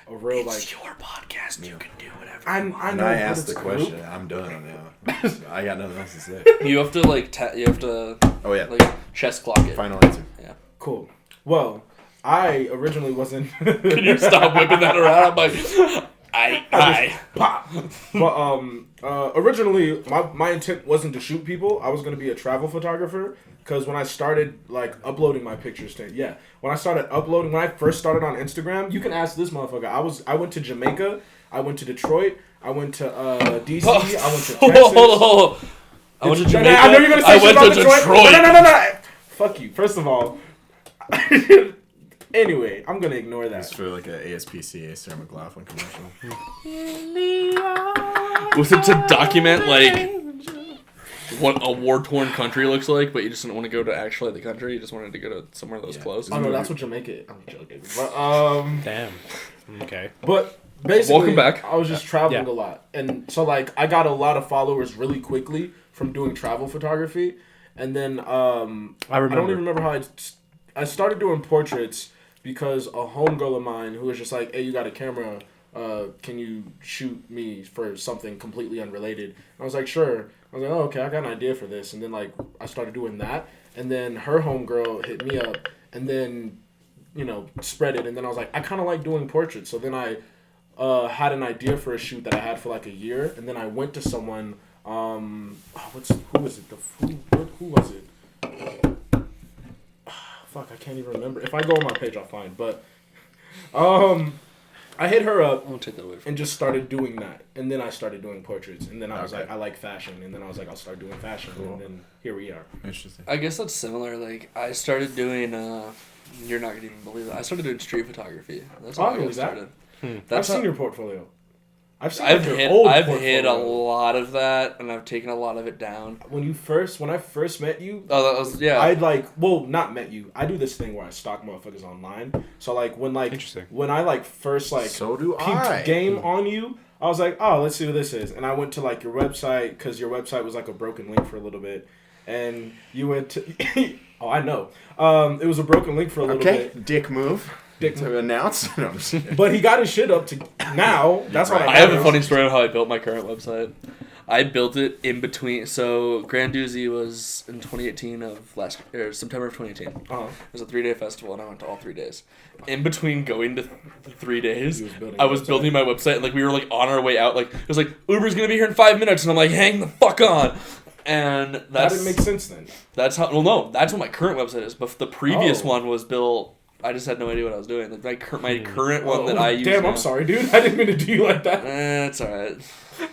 a real, like... It's your podcast, you can do whatever. I know. I asked the question, I'm done now. I got nothing else to say. You have to, like, oh, yeah. like, chest clock it. Final answer. Yeah. Cool. Well, I originally wasn't... Can you stop whipping that around? I'm like... I pop. But originally my intent wasn't to shoot people. I was gonna be a travel photographer, because when I started like uploading my pictures when I first started on Instagram, you can ask this motherfucker. I went to Jamaica, I went to Detroit, I went to DC, I went to Texas. Hold. I went to Jamaica. I know you're gonna say I went to Detroit. No. Fuck you. First of all, Anyway, I'm gonna ignore It's that. for like a ASPCA Sarah McLaughlin commercial. Was it to document like what a war-torn country looks like, but you just didn't want to go to actually the country. You just wanted to go to somewhere that was close. Oh no, that's what Jamaica. I'm joking. But Damn. Okay. But basically, Welcome back. I was just traveling Yeah. a lot, and so like I got a lot of followers really quickly from doing travel photography, and then I don't even remember how I started doing portraits because a homegirl of mine who was just like, "Hey, you got a camera? Can you shoot me for something completely unrelated?" And I was like, "Sure." I was like, "Oh, okay, I got an idea for this," and then like I started doing that, and then her homegirl hit me up, and then spread it, and then I was like, I kind of like doing portraits, so then I had an idea for a shoot that I had for like a year, and then I went to someone. Who was it? Who was it? Fuck, I can't even remember. If I go on my page, I'll find. But I hit her up I'll take that away from and just started doing that, and then I started doing portraits, and then I was Okay. like, I like fashion, and then I was like, I'll start doing fashion, Cool. and then here we are. Interesting. I guess that's similar. Like I started doing. You're not gonna even believe it. I started doing street photography. That's how Oh, I got really, that? started. I've That's seen how, your portfolio. I've seen I've your hit. old I've portfolio. hit a lot of that, and I've taken a lot of it down. When I first met you, Oh, that was yeah. I'd not met you. I do this thing where I stalk motherfuckers online. So like Interesting. when I first So do peeped I. game on you, I was like, oh, let's see what this is, and I went to like your website because your website was like a broken link for a little bit, and you went to oh I know, it was a broken link for a little bit. Dick move. Dick to announce. No, I'm just kidding. But he got his shit up to now. That's Right. what I have a noticed. funny story on how I built my current website. I built it in between. So Grand Doozy was in 2018 September of 2018. Uh-huh. It was a 3-day festival, and I went to all 3 days. In between going to 3 days, He was building I a was website. building my website, and like we were like on our way out. Like it was like Uber's gonna be here in 5 minutes, and I'm like, hang the fuck on. And That that's didn't make sense then. that's how. Well, no, that's what my current website is. But the previous Oh. one was built. I just had no idea what I was doing. Like my current one that I use. Damn, now, I'm sorry, dude. I didn't mean to do you like that. It's alright.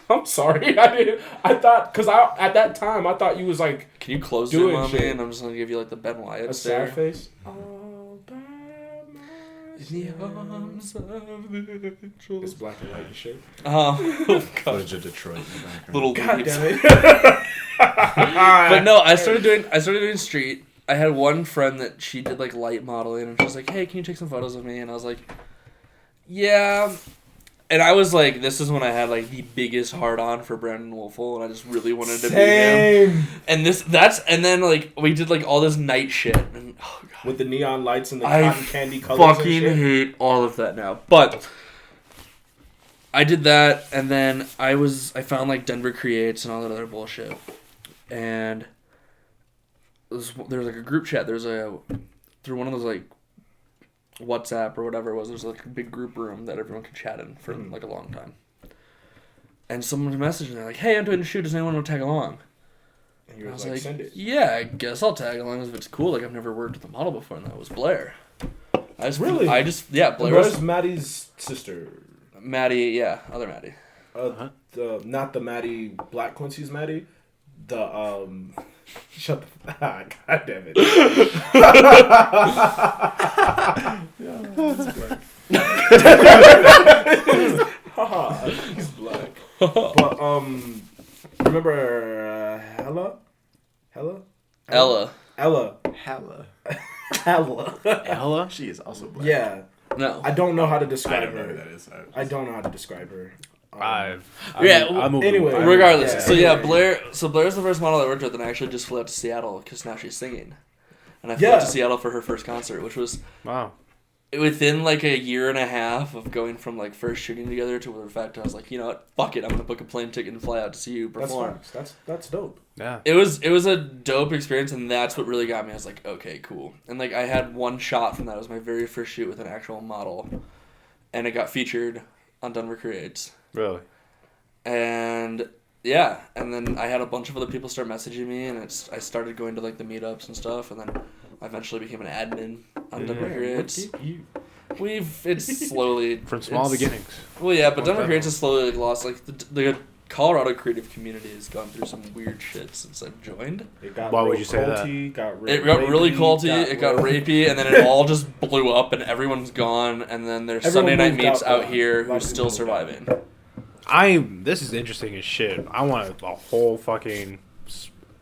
I'm sorry. I didn't. I thought because at that time I thought you was like Can you close Doing Zoom on me, shit. and I'm just gonna give you like the Ben Wyatt a stare. sad face. All by In the arms of the It's angels. black and white and shit. Oh God. Footage of Detroit in the background. Little God leaves. damn it. But no, I started doing street. I had one friend that she did like light modeling, and she was like, "Hey, can you take some photos of me?" And I was like, "Yeah." And I was like, this is when I had like the biggest hard on for Brandon Wolfel, and I just really wanted to be him. Same. And then like we did like all this night shit, and oh God, With the neon lights and the I cotton candy colors and fucking shit. hate all of that now. But I did that, and then I found like Denver Creates and all that other bullshit, and there's like a group chat. Through one of those like WhatsApp or whatever it was. There's like a big group room that everyone could chat in for like a long time. And someone messaged me, they're like, "Hey, I'm doing a shoot. Does anyone want to tag along?" And you I was was like, like, send it. "Yeah, I guess I'll tag along if it's cool. Like I've never worked with a model before, and that was Blair." Really? Yeah, Blair Where's was Maddie's sister? Maddie. Yeah, other Maddie. Not the Maddie Black Quincy's Maddie. The shut the God damn it. Haha, he's black. But remember Ella? Ella. Ella. Hella. Ella. Hella? She is also black. Yeah. No. I don't know how to I describe don't know who her. that is. I don't know how to describe her. Anyway, Regardless, yeah, so yeah, anyway. Blair's the first model I worked with, and I actually just flew out to Seattle because now she's singing, and I flew Yeah. out to Seattle for her first concert, which was Wow. within like a year and a half of going from like first shooting together to the fact I was like, you know what, fuck it, I'm gonna book a plane ticket and fly out to see you That's perform. facts. That's dope. Yeah. It was a dope experience, and that's what really got me. I was like, okay, cool, and like I had one shot from that. It was my very first shoot with an actual model, and it got featured on Denver Creates. Really? And yeah, and then I had a bunch of other people start messaging me, and I started going to like the meetups and stuff, and then I eventually became an admin on Denver Creates. It's slowly From small it's- beginnings. Well, yeah, but One Denver time. Creates has slowly like lost like the Colorado creative community has gone through some weird shit since I've joined. It got Why would real you say that? culty, It got really culty, it got rapey, and then it all just blew up, and everyone's gone, and then there's Everyone Sunday night moved meets out, out here a lot who's of still people moved out. surviving. This is interesting as shit. I want a whole fucking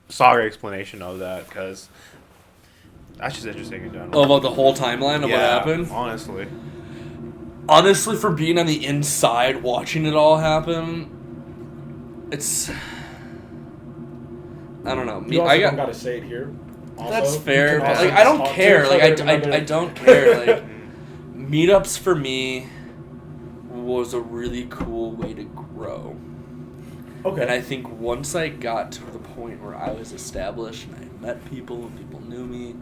saga explanation of that, because that's just interesting in general. Oh, about the whole timeline of what happened? Honestly. Honestly, for being on the inside, watching it all happen, it's... I don't know. You also don't gotta say it here. Also, That's fair. you can But, also like, I don't talk to care. each Like, other in I another- don't care. Like, meetups for me was a really cool way to grow. Okay. And I think once I got to the point where I was established and I met people and people knew me,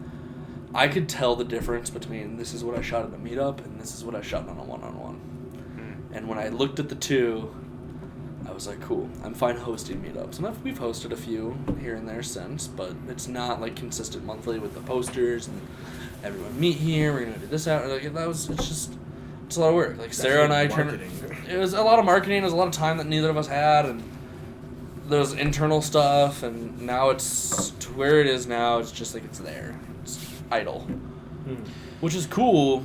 I could tell the difference between this is what I shot at a meetup and this is what I shot on a one-on-one. And when I looked at the two, I was like, cool, I'm fine hosting meetups. And we've hosted a few here and there since, but it's not like consistent monthly with the posters and everyone meet here, we're gonna do this out. Like, it's a lot of work. Like, Sarah and I it was a lot of marketing, it was a lot of time that neither of us had, and there was internal stuff, and now it's to where it is now, it's just like it's there. It's idle. Which is cool,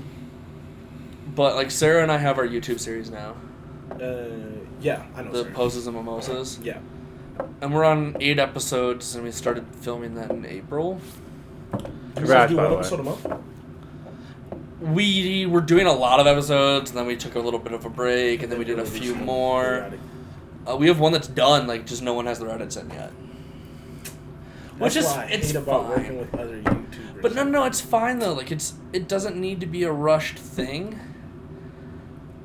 but like Sarah and I have our YouTube series now. Yeah, I know. The Sarah. Poses and Mimosas. Yeah. And we're on 8 episodes, and we started filming that in April. You Congrats, guys do by one the way. episode a month? We were doing a lot of episodes, and then we took a little bit of a break, and then we did a few more. We have one that's done, like just no one has their edits in yet. Which Which is I it's hate about fine. working with other YouTubers. But no, it's fine though. Like it doesn't need to be a rushed thing.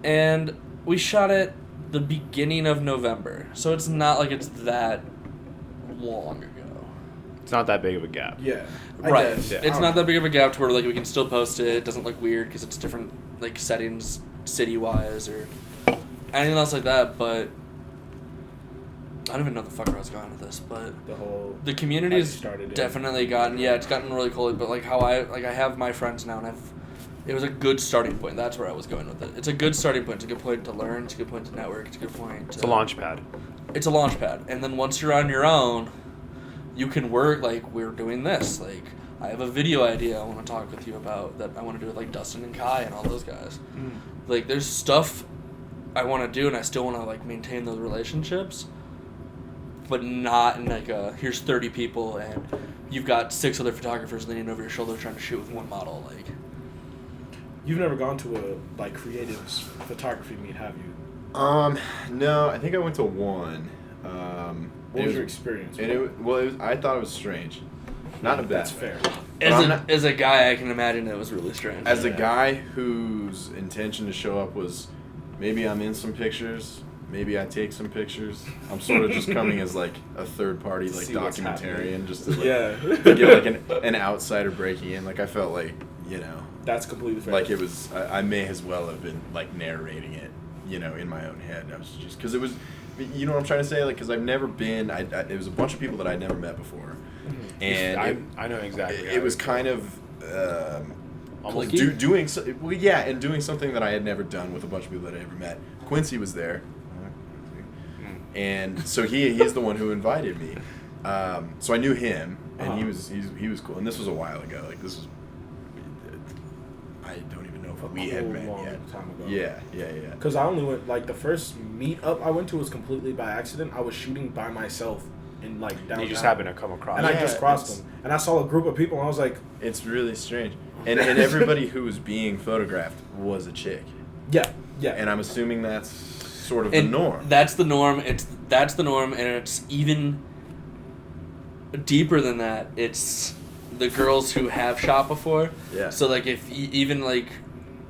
And we shot it the beginning of November, so it's not like it's that long ago. It's not that big of a gap. Yeah. I Right. guess. It's not that big of a gap to where like we can still post it. It doesn't look weird because it's different like settings city wise or anything else like that. But I don't even know the fuck where I was going with this. But the community's started it. definitely gotten it's gotten really cool. But like how I have my friends now, and it was a good starting point. That's where I was going with it. It's a good starting point. It's a good point to learn. It's a good point to network. It's a good point. It's a launch pad. It's a launch pad, and then once you're on your own, you can work like we're doing this. Like I have a video idea I want to talk with you about that I want to do with like Dustin and Kai and all those guys. Like there's stuff I want to do, and I still want to like maintain those relationships, but not in like here's 30 people and you've got 6 other photographers leaning over your shoulder trying to shoot with one model. Like You've never gone to a like creatives photography meet, have you? No, I think I went to one. What was your experience? And I thought it was strange. Not a bad. That's fair. as a guy, I can imagine it was really strange. As a guy whose intention to show up was maybe I'm in some pictures, maybe I take some pictures. I'm sort of just coming as like a third party like See what's documentarian, just to like, Yeah. get like an outsider breaking in. Like I felt like, you know, That's completely fair. like it was. I may as well have been like narrating it, you know, in my own head. I was just because it was, you know what I'm trying to say, like because I've never been. It was a bunch of people that I'd never met before, and I know exactly. it was kind of Clicky? doing something that I had never done with a bunch of people that I ever met. Quincy was there, and so he's the one who invited me. So I knew him, and he was cool. And this was a while ago. Like this was, I don't even know if we had met yet. Time ago. Yeah. Because I only went like the first meetup I went to was completely by accident. I was shooting by myself in like downtown. You just happened to come across. And it. I just crossed them, and I saw a group of people, and I was like, It's really strange. And everybody who was being photographed was a chick. yeah. And I'm assuming that's sort of And the norm. That's the norm. That's the norm, and it's even deeper than that. It's the girls who have shot before. Yeah. So like if you even like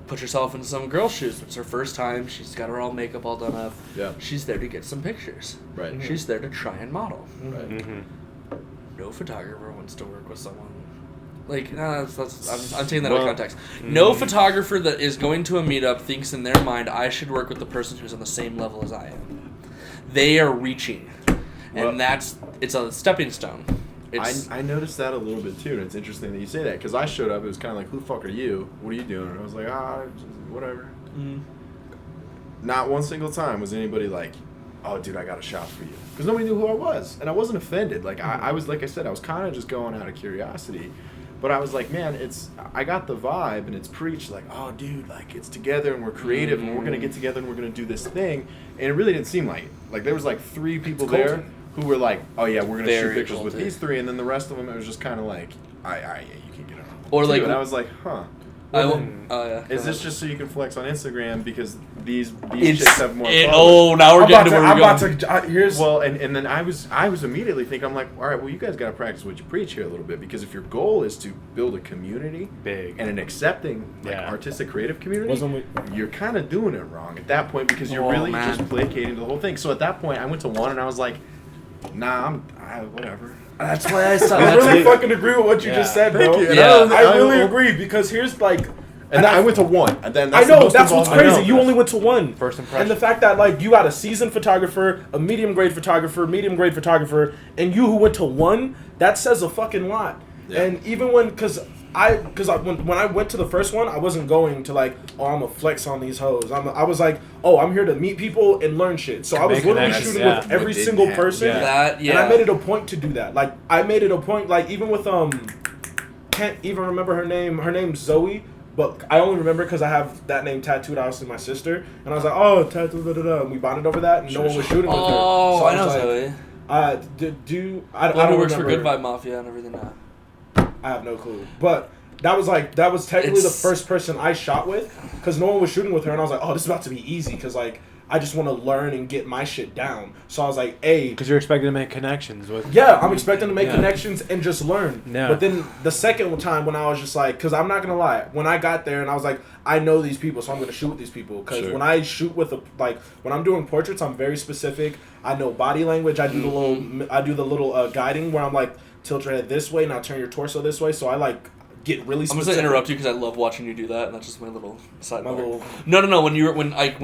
put yourself in some girl's shoes, it's her first time. She's got her all makeup all done up. Yeah. She's there to get some pictures. Right. She's there to try and model. Right. Mm-hmm. No photographer wants to work with someone. Like, no, I'm taking that out Well, of context. No photographer that is going to a meetup thinks in their mind, I should work with the person who's on the same level as I am. They are reaching. And Well- it's a stepping stone. I noticed that a little bit too, and it's interesting that you say that because I showed up. It was kind of like, "Who the fuck are you? What are you doing?" And I was like, "Ah, just whatever." Not one single time was anybody like, oh, dude, I got a shot for you. Because nobody knew who I was. And I wasn't offended. Like, I was, like I said, I was kind of just going out of curiosity. But I was like, man, I got the vibe, and it's preached like, oh, dude, like, it's together, and we're creative, and we're going to get together, and we're going to do this thing. And it really didn't seem like it. Like, there was, like, 3 people there who were like, oh, yeah, we're going to shoot pictures with these 3. And then the rest of them, it was just kind of like, yeah, you can get on. Or like, and I was like, huh. Is this just so you can flex on Instagram because these chicks have more followers? Oh, now we're getting to where we're going. Here's well, and then I was immediately thinking, I'm like, all right, well, you guys got to practice what you preach here a little bit, because if your goal is to build a community big and an accepting artistic creative community, you're kind of doing it wrong at that point, because you're really just placating to the whole thing. So at that point, I went to one and I was like, nah, whatever. That's why I saw. I really fucking agree with what you just said, bro. Yeah. I really agree, because here's like. And then I went to 1. And then I know, that's what's crazy. You only went to 1. First impression. And the fact that, like, you got a seasoned photographer, a medium grade photographer, and you who went to 1, that says a fucking lot. Yeah. And even when, when I went to the first one, I wasn't going to, like, oh, I'm a flex on these hoes. I was like, oh, I'm here to meet people and learn shit. So I was literally shooting with every single person. And I made it a point to do that. Like, I made it a point, like, even with, can't even remember her name. Her name's Zoe. But I only remember because I have that name tattooed, obviously, my sister. And I was like, oh, tattoo, da da da. And we bonded over that, and no one was shooting with her. Oh, so I know Zoe. I don't works remember. for Good Vibe Mafia and everything now. I have no clue. But that was technically the first person I shot with, because no one was shooting with her. And I was like, oh, this is about to be easy, because, like, I just want to learn and get my shit down. So I was like, hey. Because you're expecting to make connections with. Yeah, I'm expecting to make connections and just learn. Yeah. But then the second time when I was just like, because I'm not going to lie, when I got there and I was like, I know these people, so I'm going to shoot with these people. Because when I shoot with, when I'm doing portraits, I'm very specific. I know body language. I do the little guiding where I'm like, tilt your head this way, now turn your torso this way. So I like get really specific. I'm just gonna interrupt you because I love watching you do that, and that's just my little side note. No. When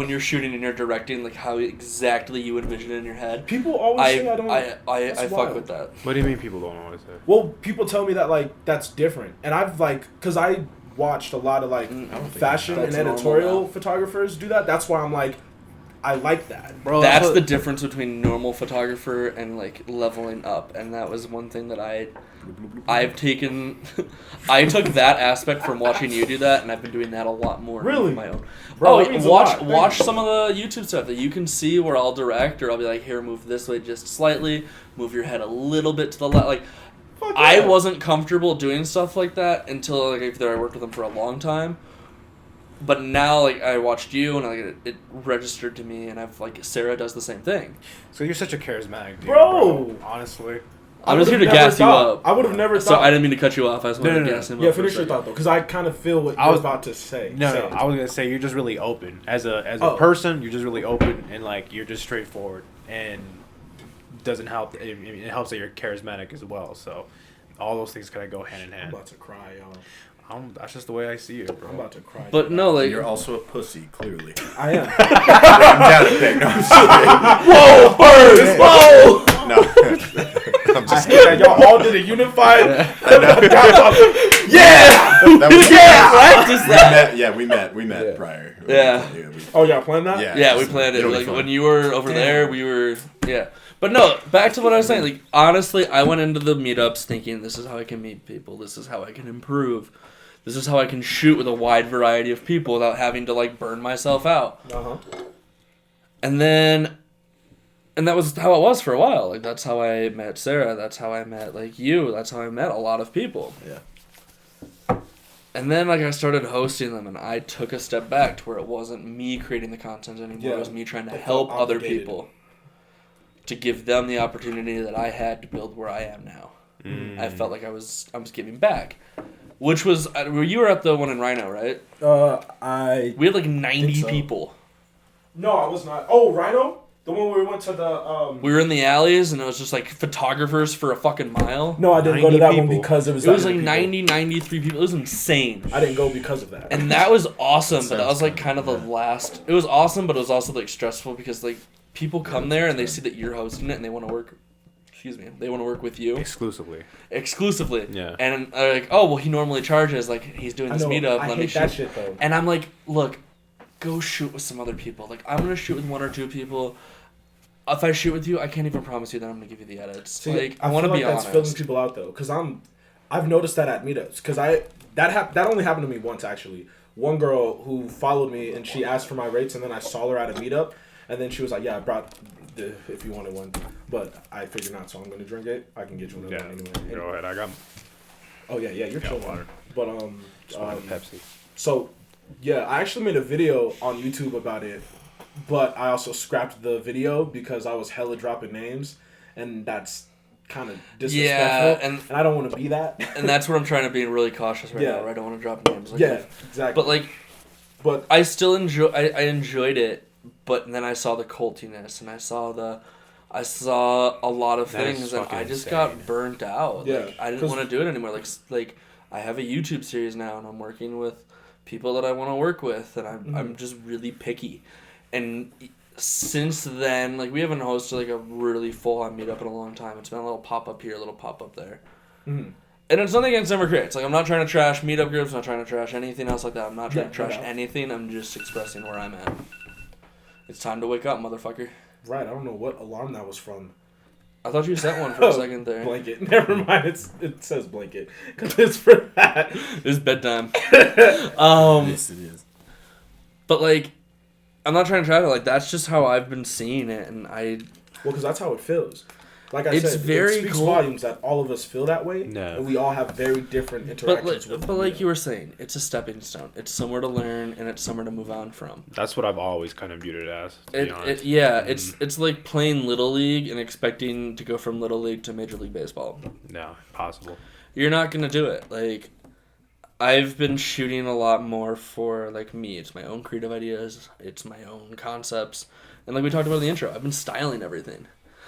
you're shooting and you're directing, like how exactly you envision it in your head. People always say I don't. I fuck with that. What do you mean people don't always say? Well, people tell me that like that's different, and I've because I watched a lot of like fashion and editorial photographers do that. That's why I'm like, I like that, bro. That's the difference between normal photographer and like leveling up, and that was one thing that I've taken. I took that aspect from watching you do that, and I've been doing that a lot more. Really? On my own. Bro, watch some of the YouTube stuff that you can see where I'll direct, or I'll be like, here, move this way just slightly, move your head a little bit to the left. Like, I wasn't comfortable doing stuff like that until like either I worked with them for a long time. But now, like, I watched you, and like it registered to me, and I've like Sarah does the same thing. So you're such a charismatic dude, bro. Honestly, I'm just here to gas you up. I would have never thought. So I didn't mean to cut you off. I just wanted to gas him up. Yeah, finish your thought though, because I kind of feel what I was about to say. No, I was gonna say you're just really open as a person. You're just really open, and like you're just straightforward, and doesn't help. It helps that you're charismatic as well. So all those things kind of go hand in hand. I'm about to cry, y'all. That's just the way I see it, bro. I'm about to cry. But no, like you're also a pussy, clearly. I am. I'm down to pick. No, Whoa, birds! Whoa! No, I'm just kidding. Y'all all did a unified. Practice that. We met prior. Yeah. Oh, y'all planned that? Yeah, we planned it. Like when you were over there, we were. Yeah. But no, back to what I was saying. Like honestly, I went into the meetups thinking this is how I can meet people. This is how I can improve. This is how I can shoot with a wide variety of people without having to like burn myself out. And that was how it was for a while. Like that's how I met Sarah. That's how I met like you. That's how I met a lot of people. Yeah. And then like I started hosting them, and I took a step back to where it wasn't me creating the content anymore. Yeah. It was me trying to help other people, to give them the opportunity that I had to build where I am now. I felt like I was giving back. Which was, you were at the one in Rhino, right? We had like 90 people. No, I was not. Oh, Rhino? The one where we went to the... We were in the alleys, and it was just like photographers for a fucking mile. No, I didn't go to that one because it was... It was like 90, 93 people. It was insane. I didn't go because of that. And that was awesome, but that was like kind of the last... It was awesome, but it was also like stressful because like people come there and they see that you're hosting it and they want to work... They want to work with you. Exclusively. Yeah. And they're like, oh, well, he normally charges. Like, he's doing this meetup. I hate that shit, though. And I'm like, look, go shoot with some other people. Like, I'm going to shoot with one or two people. if I shoot with you, I can't even promise you that I'm gonna give you the edits. See, like I want to feel be like honest. that's filling people out though, because I've noticed that at meetups, because that only happened to me once actually. One girl who followed me and she asked for my rates, and then I saw her at a meetup, and then she was like, "Yeah, I brought the if you wanted one," but I figured not, so I'm gonna drink it. I can get you one anyway. Go ahead. I got. Oh yeah, you're chilling. water. But Pepsi. So yeah, I actually made a video on YouTube about it, but I also scrapped the video because I was hella dropping names, and that's kind of disrespectful. Yeah, and I don't want to be that. And that's where I'm trying to be really cautious right Yeah. now. Right? I don't want to drop names. Like Yeah, that. exactly. But like, But I still I enjoyed it, but then I saw the cultiness and I saw a lot of That is things, and fucking I just insane. got burnt out. Yeah, Like, I didn't 'cause- want to do it anymore. Like I have a YouTube series now, and I'm working with people that I want to work with, and I'm just really picky. And since then, like, we haven't hosted like a really full on meetup in a long time. It's been a little pop up here, a little pop up there. Mhm. And it's nothing against Summer Creates. Like, I'm not trying to trash meetup groups. I'm not trying to trash anything else like that. I'm not trying to trash anything. I'm just expressing where I'm at. It's time to wake up, motherfucker. right, I don't know what alarm that was from. I thought you sent one for a second there. Blanket. Never mind. It says blanket because it's for that. It's bedtime. Yes, it is. But, like, I'm not trying to trash it. Like, that's just how I've been seeing it. And Well, because that's how it feels. Like I It's said, very it speaks cool. volumes that all of us feel that way, No. and we all have very different But interactions like, with but like meetup. you were saying, it's a stepping stone. It's somewhere to learn, and it's somewhere to move on from. That's what I've always kind of viewed it as. To be honest. It's like playing Little League and expecting to go from Little League to Major League Baseball. No, possible. You're not gonna do it. Like, I've been shooting a lot more for like me. It's my own creative ideas. It's my own concepts, and like we talked about in the intro, I've been styling everything.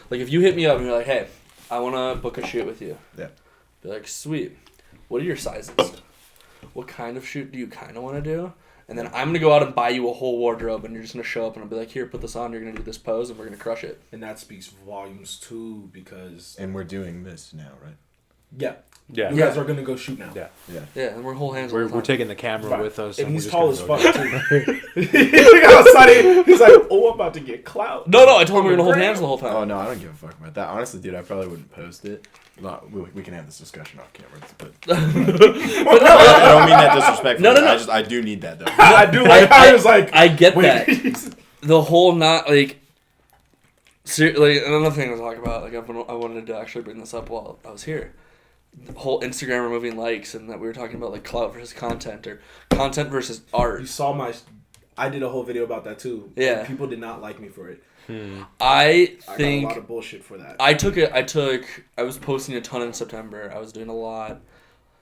Like, if you hit me up and you're like, "Hey, I want to book a shoot with you," Yeah. be like, "Sweet. What are your sizes? What kind of shoot do you kind of want to do?" And then I'm gonna go out and buy you a whole wardrobe, and you're just gonna show up, and I'll be like, "Here, put this on. You're gonna do this pose, and we're gonna crush it." And that speaks volumes too, because And we're doing this now, right? yeah, Yeah. you guys are gonna go shoot now. Yeah. Yeah, and we're whole hands. all We're the time. taking the camera Right. with us. And we're he's just tall as gonna fuck go too. Look how sunny. He's like, "Oh, I'm about to get clout." No, I told him we're gonna hold hands the whole time. Oh no, I don't give a fuck about that. Honestly, dude, I probably wouldn't post it. No, we can have this discussion off camera, but I don't mean that disrespectfully. No. I do need that though. I do like. I was like, I get wait. that. The whole not like. Like, another thing to talk about. Like, I wanted to actually bring this up while I was here. The whole Instagram removing likes, and that we were talking about like clout versus content, or content versus art. You saw I did a whole video about that too. Yeah. And people did not like me for it. I I think got a lot of bullshit for that. I was posting a ton in September. I was doing a lot.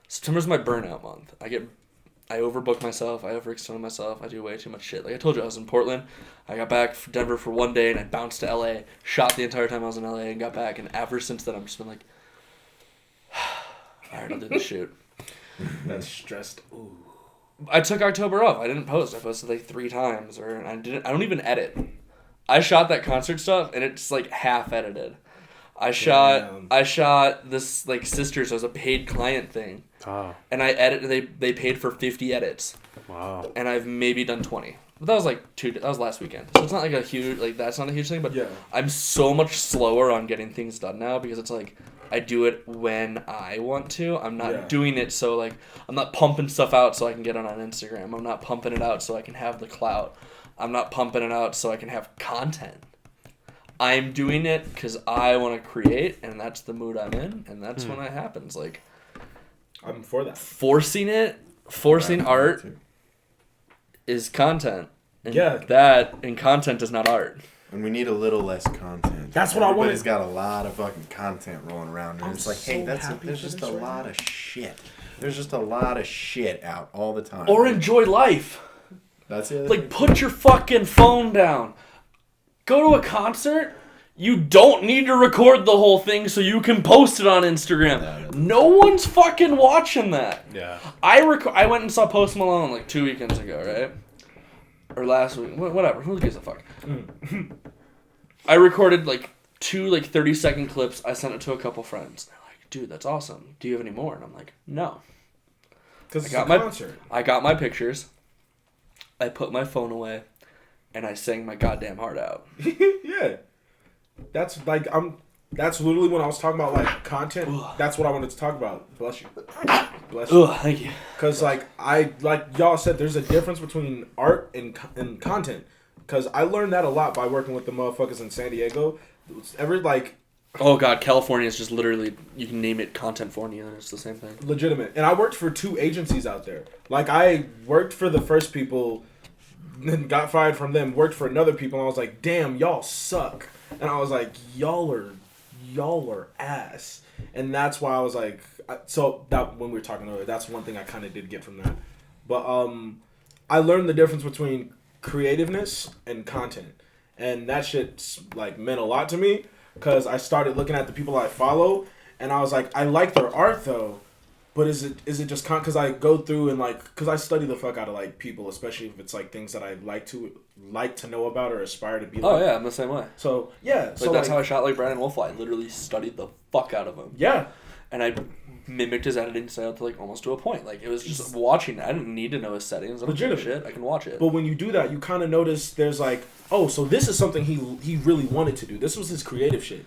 September's my burnout month. I overbook myself. I overextend myself. I do way too much shit. Like I told you, I was in Portland. I got back from Denver for one day, and I bounced to LA. Shot the entire time I was in LA, and got back. And ever since then, I've just been like, all right, I'll do the shoot. That's stressed. Ooh. I took October off. I didn't post. I posted like 3 times, or I don't even edit. I shot that concert stuff, and it's like half edited. I shot this like Sisters. It was a paid client thing, Oh, and they paid for 50 edits, wow. and I've maybe done 20. But that was like that was last weekend, so it's not like a huge that's not a huge thing. But Yeah. I'm so much slower on getting things done now because it's like I do it when I want to. I'm not doing it so like I'm not pumping stuff out so I can get it on Instagram. I'm not pumping it out so I can have the clout. I'm not pumping it out so I can have content. I'm doing it because I want to create, and that's the mood I'm in, and that's when it happens. Like I'm for that. forcing art is content. And and content is not art. And we need a little less content. That's what I wanted. Everybody's got a lot of fucking content rolling around, and it's like, so hey, happy there's for just this a right lot now. of shit. There's just a lot of shit out all the time. Or enjoy life. That's it. Like, put your fucking phone down. Go to a concert. You don't need to record the whole thing so you can post it on Instagram. No one's fucking watching that. Yeah. I went and saw Post Malone like 2 weekends ago, right? Or last week. Whatever. Who gives a fuck? I recorded like 2 30-second clips. I sent it to a couple friends. They're like, dude, that's awesome. Do you have any more? And I'm like, no. Because it's got a my- concert. I got my pictures. I put my phone away. And I sang my goddamn heart out. Yeah. That's like That's literally when I was talking about like content. That's what I wanted to talk about. Bless you. Bless you. Ugh, thank you. Because like y'all said, there's a difference between art and content. Because I learned that a lot by working with the motherfuckers in San Diego. Oh god, California is just literally, you can name it Content-fornia, and it's the same thing. Legitimate. And I worked for 2 agencies out there. Like I worked for the first people, then got fired from them. Worked for another people, and I was like, damn, y'all suck. And I was like, y'all are ass. And that's why I was like, so that when we were talking earlier, that's one thing I kind of did get from that. But I learned the difference between creativeness and content, and that shit like meant a lot to me because I started looking at the people I follow, and I was like, I like their art though, but is it just because I go through and like because I study the fuck out of like people, especially if it's like things that I like to know about or aspire to be like. Oh yeah, I'm the same way. So yeah, Like so that's how I shot like Brandon Wolf. I literally studied the fuck out of him. Yeah. And I mimicked his editing style to like almost to a point. Like it was just watching it. I didn't need to know his settings. I don't give a shit. I can watch it. But when you do that, you kind of notice there's like, oh, so this is something he really wanted to do. This was his creative shit.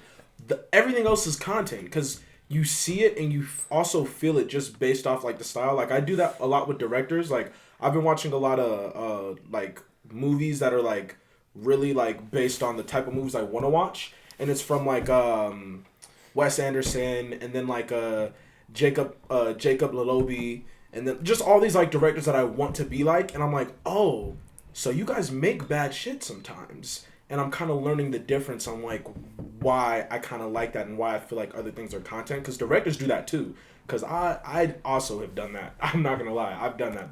Everything else is content because you see it and you also feel it just based off like the style. Like I do that a lot with directors. Like I've been watching a lot of like movies that are like really like based on the type of movies I want to watch, and it's from like Wes Anderson and then like Jacob Laloubi, and then just all these like directors that I want to be like, and I'm like, oh, so you guys make bad shit sometimes, and I'm kind of learning the difference on like why I kind of like that and why I feel like other things are content, because directors do that too, because I also have done that. I'm not gonna lie, I've done that,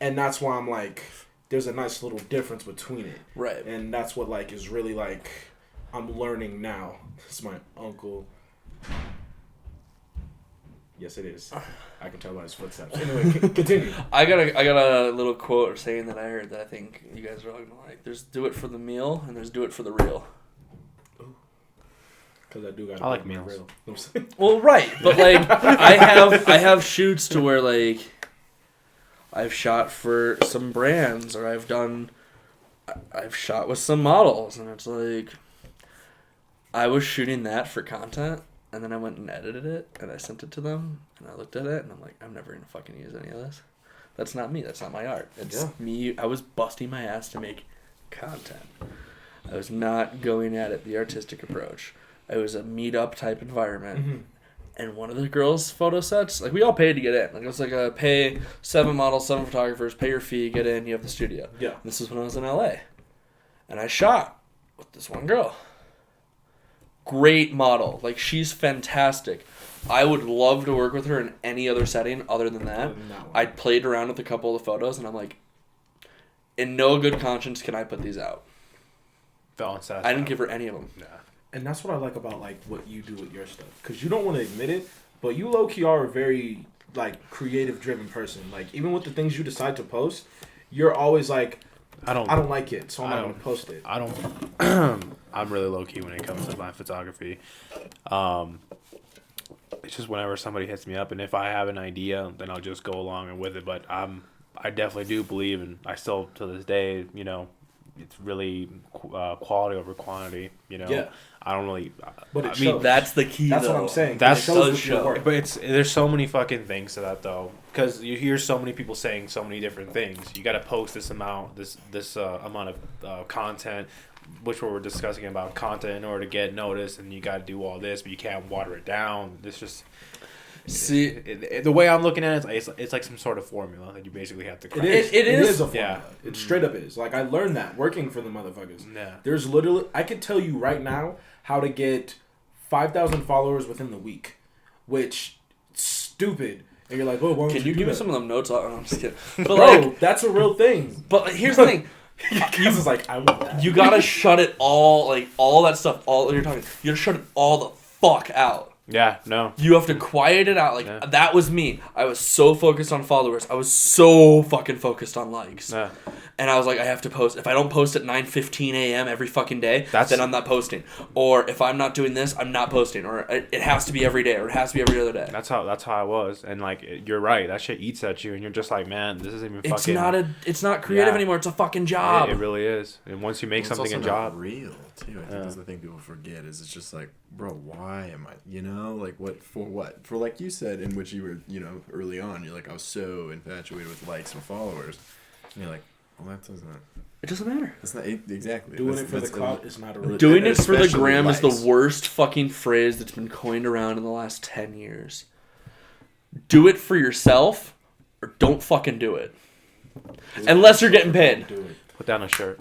and that's why I'm like, there's a nice little difference between it, right? And that's what like is really like I'm learning now. It's my uncle. Yes, it is. I can tell by his footsteps. Anyway, continue. I got a little quote or saying that I heard that I think you guys are all gonna like. There's do it for the meal and there's do it for the real. Because I do got. I like meals. Real. Well, right, but like I have shoots to where like I've shot for some brands or I've shot with some models, and it's like I was shooting that for content. And then I went and edited it, and I sent it to them, and I looked at it, and I'm like, I'm never going to fucking use any of this. That's not me. That's not my art. It's me. I was busting my ass to make content. I was not going at it the artistic approach. It was a meet-up type environment. Mm-hmm. And one of the girls' photo sets, like, we all paid to get in. Like, it was like a pay 7 models, 7 photographers, pay your fee, get in, you have the studio. Yeah. And this is when I was in LA. And I shot with this one girl. Great model. Like, she's fantastic. I would love to work with her in any other setting other than that. I played around with a couple of the photos, and I'm like, in no good conscience can I put these out. I didn't give her any of them. Nah. And that's what I like about, like, what you do with your stuff. Because you don't want to admit it, but you low-key are a very, like, creative-driven person. Like, even with the things you decide to post, you're always like, I don't like it, so I'm not going to post it. I'm really low-key when it comes to my photography. It's just whenever somebody hits me up, and if I have an idea, then I'll just go along with it. But I definitely do believe, and I still, to this day, you know, it's really quality over quantity, you know. Yeah. I don't really... But it shows. That's the key, That's though. what I'm saying. That's it does show. But there's so many fucking things to that, though. Because you hear so many people saying so many different things. You got to post this amount of content, which we're discussing about content in order to get noticed, and you got to do all this, but you can't water it down. It's just... See, the way I'm looking at it, it's like some sort of formula that you basically have to crack. It is a formula. Yeah. It straight up is. Like, I learned that working for the motherfuckers. Yeah. There's literally... I could tell you right now how to get 5,000 followers within the week, which stupid. And you're like, oh, why don't can you give me some of them notes? Oh, I'm just kidding. But bro, like, that's a real thing. But here's the thing. You was like, I want that. You gotta shut it all, like, all that stuff, all you're talking, you gotta shut it all the fuck out. Yeah, no. You have to quiet it out. Like, Yeah. that was me. I was so focused on followers. I was so fucking focused on likes. Yeah. And I was like, I have to post. If I don't post at 9:15 a.m. every fucking day, then I'm not posting. Or if I'm not doing this, I'm not posting. Or it has to be every day, or it has to be every other day. That's how I was. And, like, you're right. That shit eats at you, and you're just like, man, this isn't even fucking... It's not creative anymore. It's a fucking job. It really is. And once you make something a job... real, too. I think that's the thing people forget is it's just like, bro, why am I, you know, like what? For like you said, in which you were, you know, early on, you're like, I was so infatuated with likes and followers. And you're like, well, that doesn't... It doesn't matter. It's not exactly Doing it for the clout is not a real. Doing it for the especially gram is the likes. worst fucking phrase that's been coined around in the last 10 years. Do it for yourself, or don't fucking do it. Unless you're getting paid. Do it. Put down a shirt.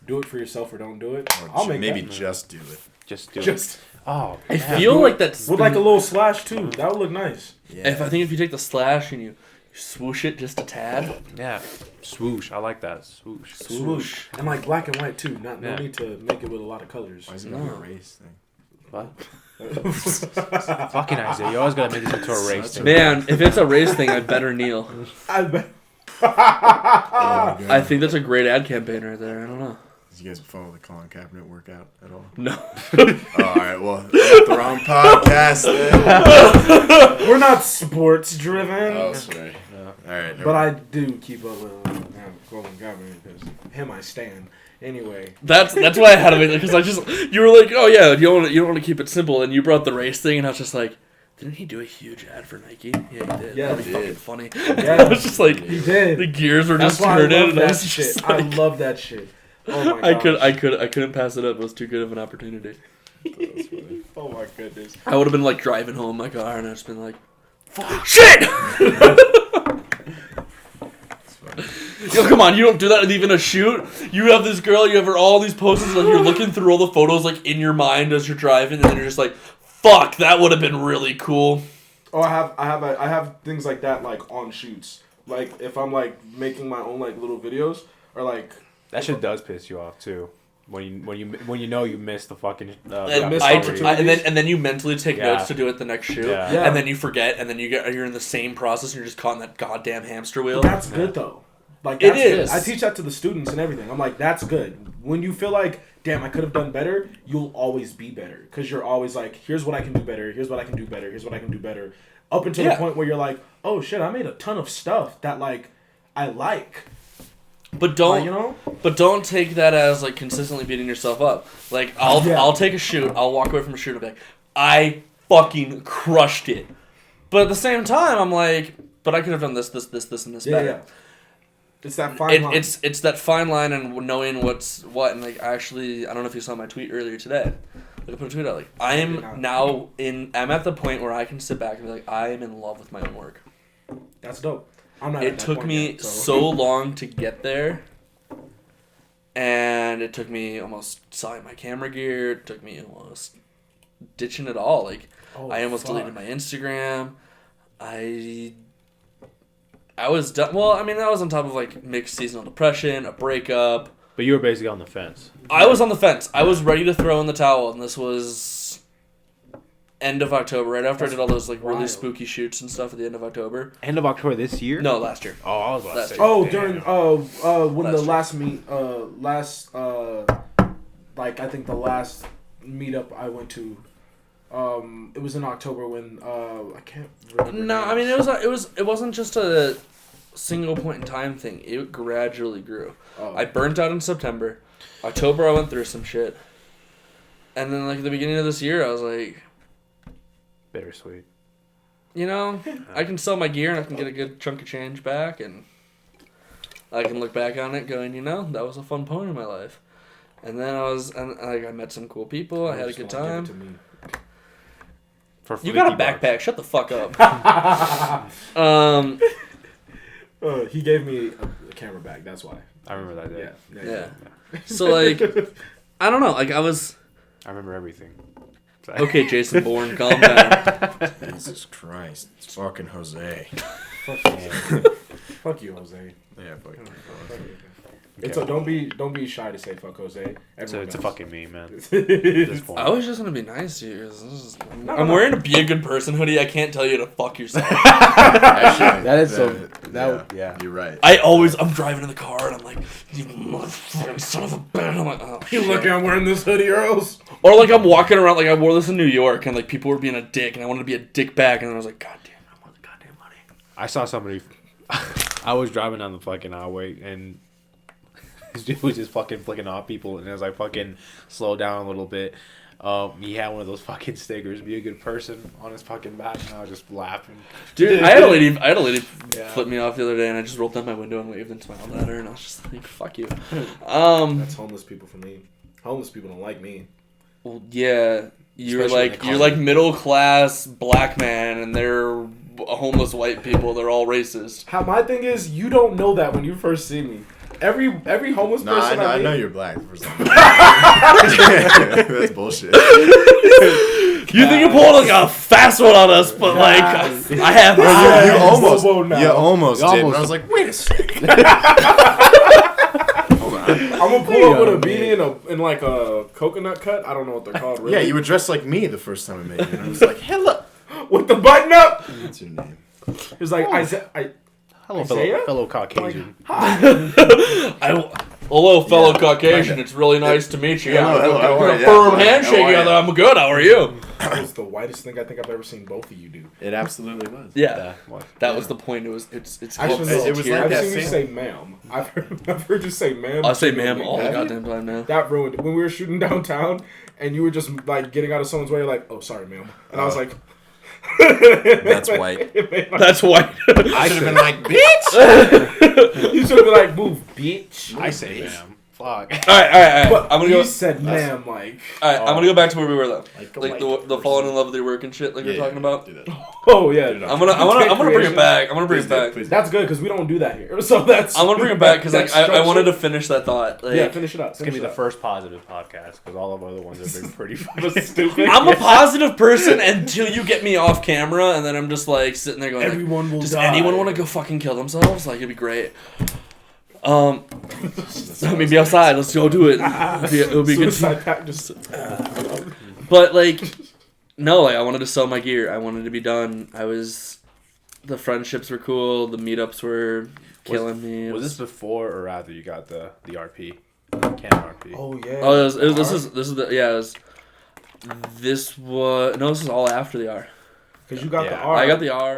Do it for yourself or don't do it. Or I'll make maybe that. just do it. Just do Just it. Oh, I man. feel like that's... with like a little slash too. That would look nice. Yeah. I think if you take the slash and you swoosh it just a tad. Yeah. Swoosh. I like that. Swoosh. Swoosh. And like black and white too. No Yeah. need to make it with a lot of colors. Why is it gonna be a race thing? What? Fucking Isaiah. You always gotta make this into a race thing. Man, if it's a race thing, I'd better kneel. I bet. I think that's a great ad campaign right there. I don't know. Did you guys follow the Colin Kaepernick workout at all? No. All right, well, I'm at the wrong podcast then. We're not sports driven. Oh, sorry. All right. But I do keep up with Colin Kaepernick because him I stand. Anyway, That's why I had to make because you were like, oh yeah, you don't want to keep it simple, and you brought the race thing, and I was just like, didn't he do a huge ad for Nike? Yeah, he did. Yeah, That'd be he fucking did. funny. Yeah, I was just like, he did. the gears were That's just why I turning, love and I that was shit. just I like, love that shit. Oh my gosh. I couldn't pass it up. It was too good of an opportunity. That's funny. Oh my goodness. I would have been like driving home in my car, and I'd just been like, fuck, shit! Yo, come on, you don't do that with even a shoot. You have this girl, you have her all these poses, like you're looking through all the photos like in your mind as you're driving, and then you're just like, fuck, that would have been really cool. Oh, I have things like that like on shoots. Like if I'm like making my own like little videos or like That shit does piss you off too. When you know you missed the fucking And, missed and then you mentally take Yeah. notes to do it the next shoot, Yeah. Yeah. and then you forget, and then you're in the same process, and you're just caught in that goddamn hamster wheel. that's good though. Like It that's good. is. I teach that to the students and everything. I'm like, that's good. When you feel like, damn, I could have done better, you'll always be better because you're always like, here's what I can do better. Here's what I can do better. Here's what I can do better. Up until the point where you're like, oh shit, I made a ton of stuff that like I like. But don't You know? But don't take that as like consistently beating yourself up. Like I'll take a shoot, I'll walk away from a shoot and be like, I fucking crushed it. But at the same time, I'm like, but I could have done this, and this better. Yeah. It's that fine line. It's that fine line and knowing what's what. And like actually, I don't know if you saw my tweet earlier today. Like I put a tweet out like I'm at the point where I can sit back and be like, I am in love with my own work. That's dope. I'm not. At It that took point me yet, so long to get there. And it took me almost selling my camera gear. It took me almost ditching it all. Like Oh, I almost fuck. deleted my Instagram. I was done. Well, I mean, that was on top of like mixed seasonal depression, a breakup. But you were basically on the fence. I was on the fence. I was ready to throw in the towel, and this was end of October, right after I did all those like really wild. spooky shoots and stuff at the end of October. End of October this year? No, last year. Oh, I was about to Last say. year. Oh, damn. during when the Last like I think the last meetup I went to, it was in October when I can't remember. No, I mean it wasn't just a single point in time thing. It gradually grew. Oh. I burnt out in September. October I went through some shit. And then like at the beginning of this year I was like, Bittersweet. you know, I can sell my gear and I can get a good chunk of change back and I can look back on it going, you know, that was a fun point in my life. And then I met some cool people. I had a good time. For You got a 50 bucks. backpack. Shut the fuck up. He gave me a camera bag. That's why. I remember that day. Yeah. So like, I don't know. Like I was. I remember everything. Okay, Jason Bourne, calm down. Jesus Christ. It's fucking Jose. Fuck you, Jose. Yeah, fuck you. It's don't be shy to say fuck Jose. It's Everyone a knows. fucking meme, man. At this point. I was just gonna be nice to you. No, I'm no. wearing a be a good person hoodie. I can't tell you to fuck yourself. Actually, That is so. yeah. You're right. I'm driving in the car and I'm like, you motherfucking son of a bitch. I'm like, oh, You shit. looking? I'm wearing this hoodie, Earls. Or like I'm walking around like I wore this in New York and like people were being a dick and I wanted to be a dick back and I was like, God damn, I want the goddamn money. I saw somebody. I was driving down the fucking highway and this dude was just fucking flicking off people, and as I fucking slowed down a little bit, he had one of those fucking stickers, "Be a good person," on his fucking back, and I was just laughing. Dude, I had a lady Yeah. flip me off the other day and I just rolled down my window and waved and smiled at her and I was just like, fuck you. That's homeless people for me. Homeless people don't like me. Well, yeah, you're Especially like when you're they like middle class black man and they're homeless white people. They're all racist. My thing is, you don't know that when you first see me. Every homeless No, person I meet, know you're black. For some reason. That's bullshit. You think you're pulling like a fast one on us, but like I have. You Yes. almost, Whoa, now. you almost You did. almost- And I was like, wait a second. Hold on. I'm gonna pull up with a beanie in like a coconut cut. I don't know what they're called. Really. Yeah, you were dressed like me the first time I met you, and I was like, hello. with the button up. What's your name? It was like Hello, Isaiah? fellow Caucasian. Hello, fellow Yeah. Caucasian. It's really nice to meet you. Hello, how are a you? firm How handshake. are you? I'm good. How are you? that was the whitest thing I think I've ever seen both of you do. It absolutely was. Yeah, What? that was the point. It's Actually, no, it was like I've that seen you scene. say ma'am. I've heard you say ma'am. I say ma'am all the Have you? goddamn time now. That ruined it. When we were shooting downtown and you were just like getting out of someone's way, like, oh, sorry, ma'am. And I was like, That's white. That's why. I should have been like, bitch. You should have been like, move, bitch. I say, ma'am. Fuck. All right. But I'm gonna you go. said ma'am, like, All right, I'm gonna go back to where we were though. like the falling in love with your work and shit, like Yeah, we're talking about. Do that. oh yeah. I'm gonna bring it back. I'm gonna bring it back. Please do. That's good because we don't do that here. So that's. I'm gonna bring it back because like that's I wanted to structure. finish that thought. Like, Yeah, finish it up. It's gonna be the first positive podcast because all of the other ones have been pretty fucking stupid. I'm a positive person until you get me off camera, and then I'm just like sitting there going, like, Everyone will does die. anyone want to go fucking kill themselves? Like it'd be great. Maybe outside. Let's go do it. It'll be a good. Suicide pact just. But like, no, like I wanted to sell my gear. I wanted to be done. The friendships were cool. The meetups were killing me. Was this before or after you got the RP? Canon RP. Oh yeah. Oh, this is the yeah. This was all after the R. Because you got Yeah. the R. I got the R.